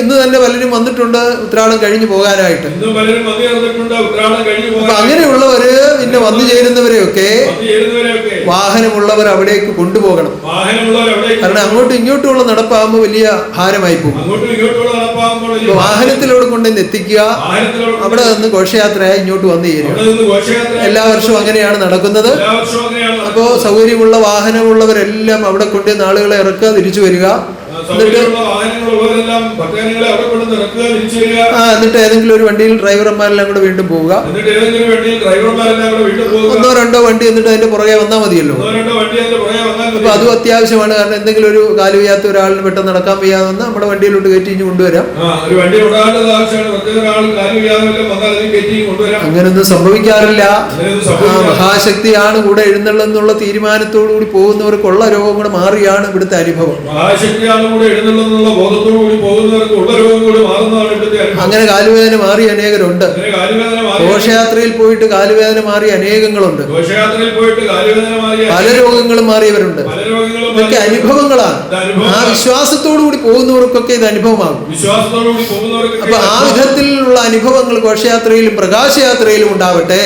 ഇന്ന് തന്നെ പലരും വന്നിട്ടുണ്ട് ഉത്രാടം കഴിഞ്ഞു പോകാനായിട്ട്. ഇന്നും പലരും വന്നു ചേർന്നിട്ടുണ്ട് ഉത്രാടം കഴിഞ്ഞു അപ്പൊ പോകാൻ. അങ്ങനെയുള്ളവര് പിന്നെ വന്നു ചേരുന്നവരെയൊക്കെ വന്നു ചേരുന്നവരെയൊക്കെ വാഹനമുള്ളവർ അവിടേക്ക് കൊണ്ടുപോകണം. വാഹനമുള്ളവർ എവിടെ കാരണം അങ്ങോട്ടും ഇങ്ങോട്ടുമുള്ള നടപ്പാകുമ്പോൾ വലിയ ഭാരമായി പോകും. അങ്ങോട്ടും ഇങ്ങോട്ടുള്ള നടപ്പാകുമ്പോൾ അപ്പൊ വാഹനത്തിലൂടെ കൊണ്ടുവന്ന് എത്തിക്കുക, വാഹനത്തിലൂടെ അവിടെ നിന്ന് ഘോഷയാത്രയായി ഇങ്ങോട്ട് വന്നു ചേരുക. അവിടെ നിന്ന് ഘോഷയാത്ര എല്ലാ വർഷവും അങ്ങനെയാണ് നടക്കുന്നത്. എല്ലാ വർഷവും അങ്ങനെയാണ്. അപ്പോൾ സൗകര്യമുള്ള വാഹനമുള്ളവരെല്ലാം അവിടെ കൊണ്ടുവന്ന് ആളുകളെ ഇറക്കുക, തിരിച്ചു വരിക. സൗകര്യമുള്ള വാഹനങ്ങളുള്ളവരെല്ലാം ഭക്തജനങ്ങളെ അവിടെ കൊണ്ടുവന്ന് ഇറക്കുക, തിരിച്ചു വരിക. എന്നിട്ട് ഏതെങ്കിലും ഒരു വണ്ടിയിൽ ഡ്രൈവർമാരെല്ലാം കൂടെ വീണ്ടും പോവുക. എന്നിട്ട് ഏതെങ്കിലും വണ്ടിയിൽ ഡ്രൈവർമാരെല്ലാം കൂടെ വീട്ടിൽ പോകുക. 1-2 വണ്ടി എന്നിട്ട് അതിന്റെ പുറകെ വന്നാൽ മതിയല്ലോ. 1-2 വണ്ടി അതിന്റെ പുറകെ വന്നാൽ അപ്പൊ അതും അത്യാവശ്യമാണ്. കാരണം എന്തെങ്കിലും ഒരു കാല് വയ്യാത്ത ഒരാളിന് പെട്ടെന്ന് നടക്കാൻ വയ്യാതെ വന്നാൽ നമ്മുടെ വണ്ടിയിലോട്ട് കയറ്റി ഇഞ്ഞ് കൊണ്ടുവരാം. ഒരു വണ്ടി ഉണ്ടാകേണ്ടത് ആവശ്യമാണ്. പ്രത്യേക ഒരാൾ കാര്യം ചെയ്യാതെ വന്നാൽ അതിൽ കയറ്റി കൊണ്ടുവരാം. അങ്ങനൊന്നും സംഭവിക്കാറില്ല. മഹാശക്തിയാണ് കൂടെ എഴുന്നള്ളെന്നുള്ള തീരുമാനത്തോടു കൂടി പോകുന്നവർക്കുള്ള രോഗം കൂടെ മാറിയാണ് ഇവിടുത്തെ അനുഭവം. മഹാശക്തിയാണ് കൂടെ എഴുന്നള്ളെന്നുള്ള ബോധത്തോടു കൂടി പോകുന്നവർക്ക് ഉള്ള രോഗം കൂടി മാറുന്നതാണ് ഇവിടുത്തെ അനുഭവം. അങ്ങനെ കാലുവേദന മാറി അനേകരുണ്ട്. അങ്ങനെ കാലുവേദന മാറി ഘോഷയാത്രയിൽ പോയിട്ട് കാലുവേദന മാറി അനേകങ്ങളുണ്ട്. ഘോഷയാത്രയിൽ പോയിട്ട് കാലുവേദന മാറിയ പല രോഗങ്ങളും മാറിയവരുണ്ട്. പല രോഗങ്ങളും ഇതൊക്കെ അനുഭവങ്ങളാണ്. ആ വിശ്വാസത്തോടു കൂടി പോകുന്നവർക്കൊക്കെ ഇത് അനുഭവമാകും. വിശ്വാസത്തോടു കൂടി പോകുന്നവർക്ക് അപ്പൊ ആ വിധത്തിലുള്ള അനുഭവങ്ങൾ ഘോഷയാത്രയിലും പ്രകാശയാത്രയിലും ഉണ്ടാവട്ടെ.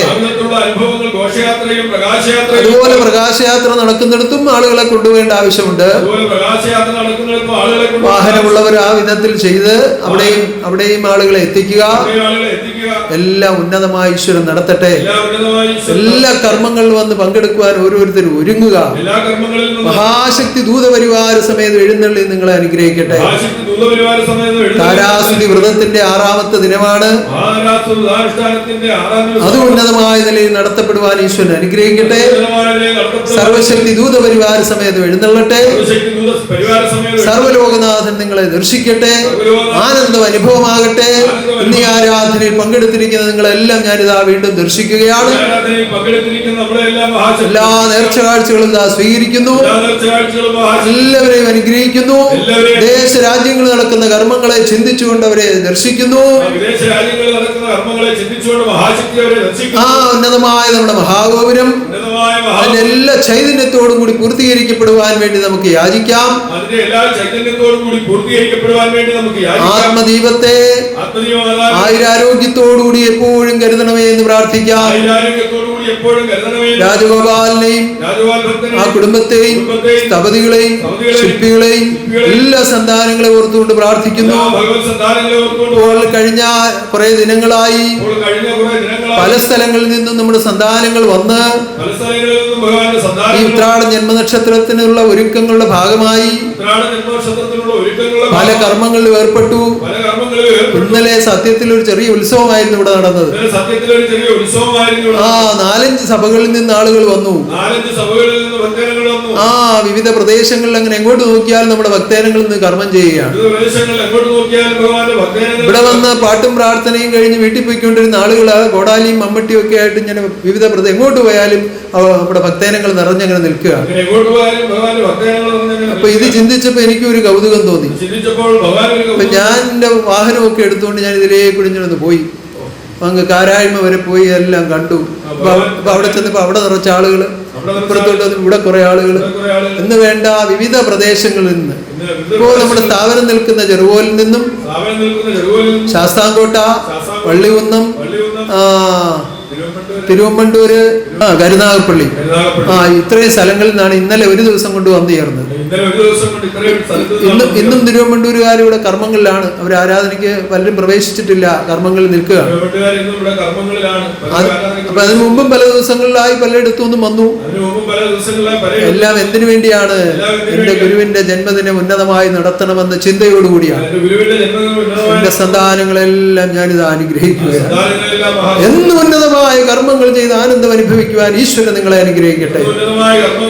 അനുഭവങ്ങൾ ഘോഷയാത്രയിലും പ്രകാശയാത്രയിലും അതുപോലെ പ്രകാശയാത്ര നടക്കുന്നിടത്തും ആളുകളെ കൊണ്ടുപോകേണ്ട ആവശ്യമുണ്ട്. അതുപോലെ പ്രകാശയാത്ര നടക്കുന്നിടത്തും ആളുകളെ വാഹനമുള്ളവർ ആ വിധത്തിൽ ചെയ്ത് അവിടെയും ആളുകളെ എത്തിക്കുക. ആളുകളെ എത്തിക്കുക. എല്ലാം ഉന്നതമായ ഈശ്വരൻ നടത്തട്ടെ. എല്ലാ കർമ്മങ്ങളിൽ വന്ന് പങ്കെടുക്കുവാൻ ഓരോരുത്തരും ഒരുങ്ങുക. എല്ലാ കർമ്മങ്ങളിൽ മഹാശക്തി ദൂതപരിവാര സമേതം എഴുന്നള്ളി നിങ്ങളെ അനുഗ്രഹിക്കട്ടെ. താരാസുതി വ്രതത്തിന്റെ 6ാമത്തെ ദിനമാണ്. അത് ഉന്നതമായ നിലയിൽ നടത്തപ്പെടുവാൻ ഈശ്വരൻ അനുഗ്രഹിക്കട്ടെ. സർവശക്തി ദൂതപരിവാര സമേതം എഴുന്നള്ളട്ടെ. സർവലോകനാഥൻ നിങ്ങളെ ദർശിക്കട്ടെ. ആനന്ദം അനുഭവമാകട്ടെ. ഇന്ന് ഈ ആരാധനയിൽ പങ്കെടുത്തിരിക്കുന്ന നിങ്ങളെല്ലാം ഞാനിതാ വീണ്ടും ദർശിക്കുകയാണ്. എല്ലാ നേർച്ച കാഴ്ചകളും ഇതാ സ്വീകരിക്കുന്നു. എല്ലാവരെയും അനുഗ്രഹിക്കുന്നു. ദേശ രാജ്യങ്ങളിൽ നടക്കുന്ന കർമ്മങ്ങളെ ചിന്തിച്ചുകൊണ്ട് അവരെ ദർശിക്കുന്നു. ആ ഉന്നതമായ നമ്മുടെ മഹാഗോപുരം അതിന്റെ എല്ലാ ചൈതന്യത്തോടും കൂടി പൂർത്തീകരിക്കപ്പെടുവാൻ വേണ്ടി നമുക്ക് യാചിക്കാം. ആത്മദീപത്തെ ആയുരാരോഗ്യത്തോടുകൂടി എപ്പോഴും കരുതണമേ എന്ന് പ്രാർത്ഥിക്കാം. രാജഗോപാലിനെയും ആ കുടുംബത്തെയും സ്ഥപതികളെയും ശില്പികളെയും എല്ലാ സന്താനങ്ങളെ ഓർത്തുകൊണ്ട് പ്രാർത്ഥിക്കുന്നു. ഇപ്പോൾ കഴിഞ്ഞ കുറെ ദിനങ്ങളായി പല സ്ഥലങ്ങളിൽ നിന്നും നമ്മുടെ സന്താനങ്ങൾ വന്ന് ഈ ഉത്രാട ജന്മനക്ഷത്രത്തിനുള്ള ഒരുക്കങ്ങളുടെ ഭാഗമായി പല കർമ്മങ്ങളിൽ ഏർപ്പെട്ടു. ഇന്നലെ സത്യത്തിൽ ഒരു ചെറിയ ഉത്സവമായിരുന്നു ഇവിടെ നടന്നത്. 4-5 സഭകളിൽ നിന്ന് ആളുകൾ വന്നു. വിവിധ പ്രദേശങ്ങളിൽ അങ്ങനെ എങ്ങോട്ട് നോക്കിയാലും നമ്മുടെ ഭക്തജനങ്ങളിൽ നിന്ന് കർമ്മം ചെയ്യുകയാണ്. ഇവിടെ വന്ന് പാട്ടും പ്രാർത്ഥനയും കഴിഞ്ഞ് വീട്ടിൽ പോയിക്കൊണ്ടിരുന്ന ആളുകൾ കോടാലിയും മമ്മട്ടിയും ഒക്കെ ആയിട്ട് ഇങ്ങനെ വിവിധ എങ്ങോട്ട് പോയാലും നമ്മുടെ ഭക്തജനങ്ങൾ നിറഞ്ഞങ്ങനെ നിൽക്കുകയാണ്. അപ്പൊ ഇത് ചിന്തിച്ചപ്പോ എനിക്ക് ഒരു കൗതുകം തോന്നി. അപ്പൊ ഞാൻ എന്റെ വാഹനമൊക്കെ എടുത്തുകൊണ്ട് ഞാൻ ഇതിലേക്ക് കുടിഞ്ഞൊന്ന് പോയി. അങ്ങ് കാരായ്മ വരെ പോയി എല്ലാം കണ്ടു. അപ്പൊ അവിടെ ചെന്നപ്പോ അവിടെ നിറച്ച ആളുകൾ, ഇപ്പുറത്തോട്ട് ഇവിടെ കുറെ ആളുകൾ എന്ന് വേണ്ട വിവിധ പ്രദേശങ്ങളിൽ നിന്ന്. ഇപ്പോ നമ്മുടെ സ്ഥാപനം നിൽക്കുന്ന ചെറുകോലിൽ നിന്നും ശാസ്താംകോട്ട, വള്ളികുന്നം, തിരുവമ്പണ്ടൂര്, കരുനാഗപ്പള്ളി, ഇത്രയും സ്ഥലങ്ങളിൽ നിന്നാണ് ഇന്നലെ ഒരു ദിവസം കൊണ്ട് വന്നു ചേർന്നത്. ഇന്നും തിരുവമ്പണ്ടൂരുകാർ ഇവിടെ കർമ്മങ്ങളിലാണ്. അവർ ആരാധനയ്ക്ക് പലരും പ്രവേശിച്ചിട്ടില്ല, കർമ്മങ്ങളിൽ നിൽക്കുകയാണ്. അപ്പൊ അതിനു മുമ്പും പല ദിവസങ്ങളിലായി പലയിടത്തുനിന്നും വന്നു. എല്ലാം എന്തിനു വേണ്ടിയാണ്? എന്റെ ഗുരുവിന്റെ ജന്മദിനം ഉന്നതമായി നടത്തണമെന്ന ചിന്തയോടുകൂടിയാണ്. എന്റെ സന്താനങ്ങളെല്ലാം ഞാനിത് അനുഗ്രഹിക്കുകയാണ്. എന്നും ഉന്നതമായ കർമ്മങ്ങൾ ചെയ്ത് ആനന്ദം അനുഭവിക്കുവാൻ ഈശ്വരൻ നിങ്ങളെ അനുഗ്രഹിക്കട്ടെ.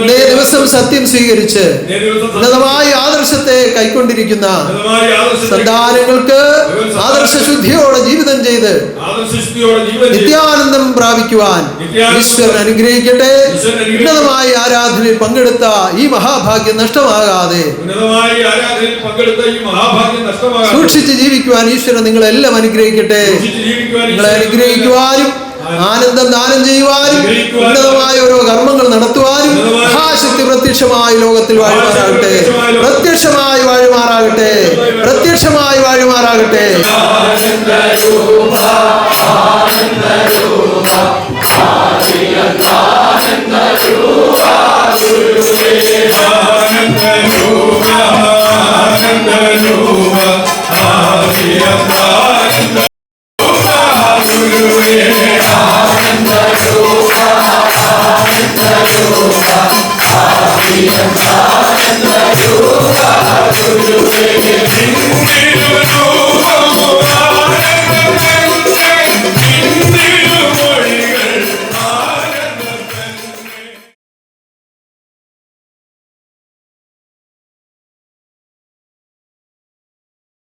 ഇതേ ദിവസം സത്യം സ്വീകരിച്ച് ഉന്നതമായ ആദർശത്തെ കൈക്കൊണ്ടിരിക്കുന്ന സന്താനങ്ങൾക്ക് ആദർശശുദ്ധിയോടെ ജീവിതം ചെയ്ത് നിത്യാനന്ദം പ്രാപിക്കുവാൻ ഈശ്വരൻ അനുഗ്രഹിക്കട്ടെ. ഉന്നതമായ ആരാധനയിൽ പങ്കെടുത്ത ഈ മഹാഭാഗ്യം നഷ്ടമാകാതെ സൂക്ഷിച്ച് ജീവിക്കുവാൻ ഈശ്വരൻ നിങ്ങളെല്ലാം അനുഗ്രഹിക്കട്ടെ. നിങ്ങളെ അനുഗ്രഹിക്കുവാനും ആനന്ദം ദാനം ചെയ്യുവാനും ഉന്നതമായ ഓരോ കർമ്മങ്ങൾ നടത്തുവാനും മഹാശക്തി പ്രത്യക്ഷമായ ലോകത്തിൽ വാഴുമാറാകട്ടെ, പ്രത്യക്ഷമായി വാഴുമാറാകട്ടെ, പ്രത്യക്ഷമായി വാഴുമാറാകട്ടെ.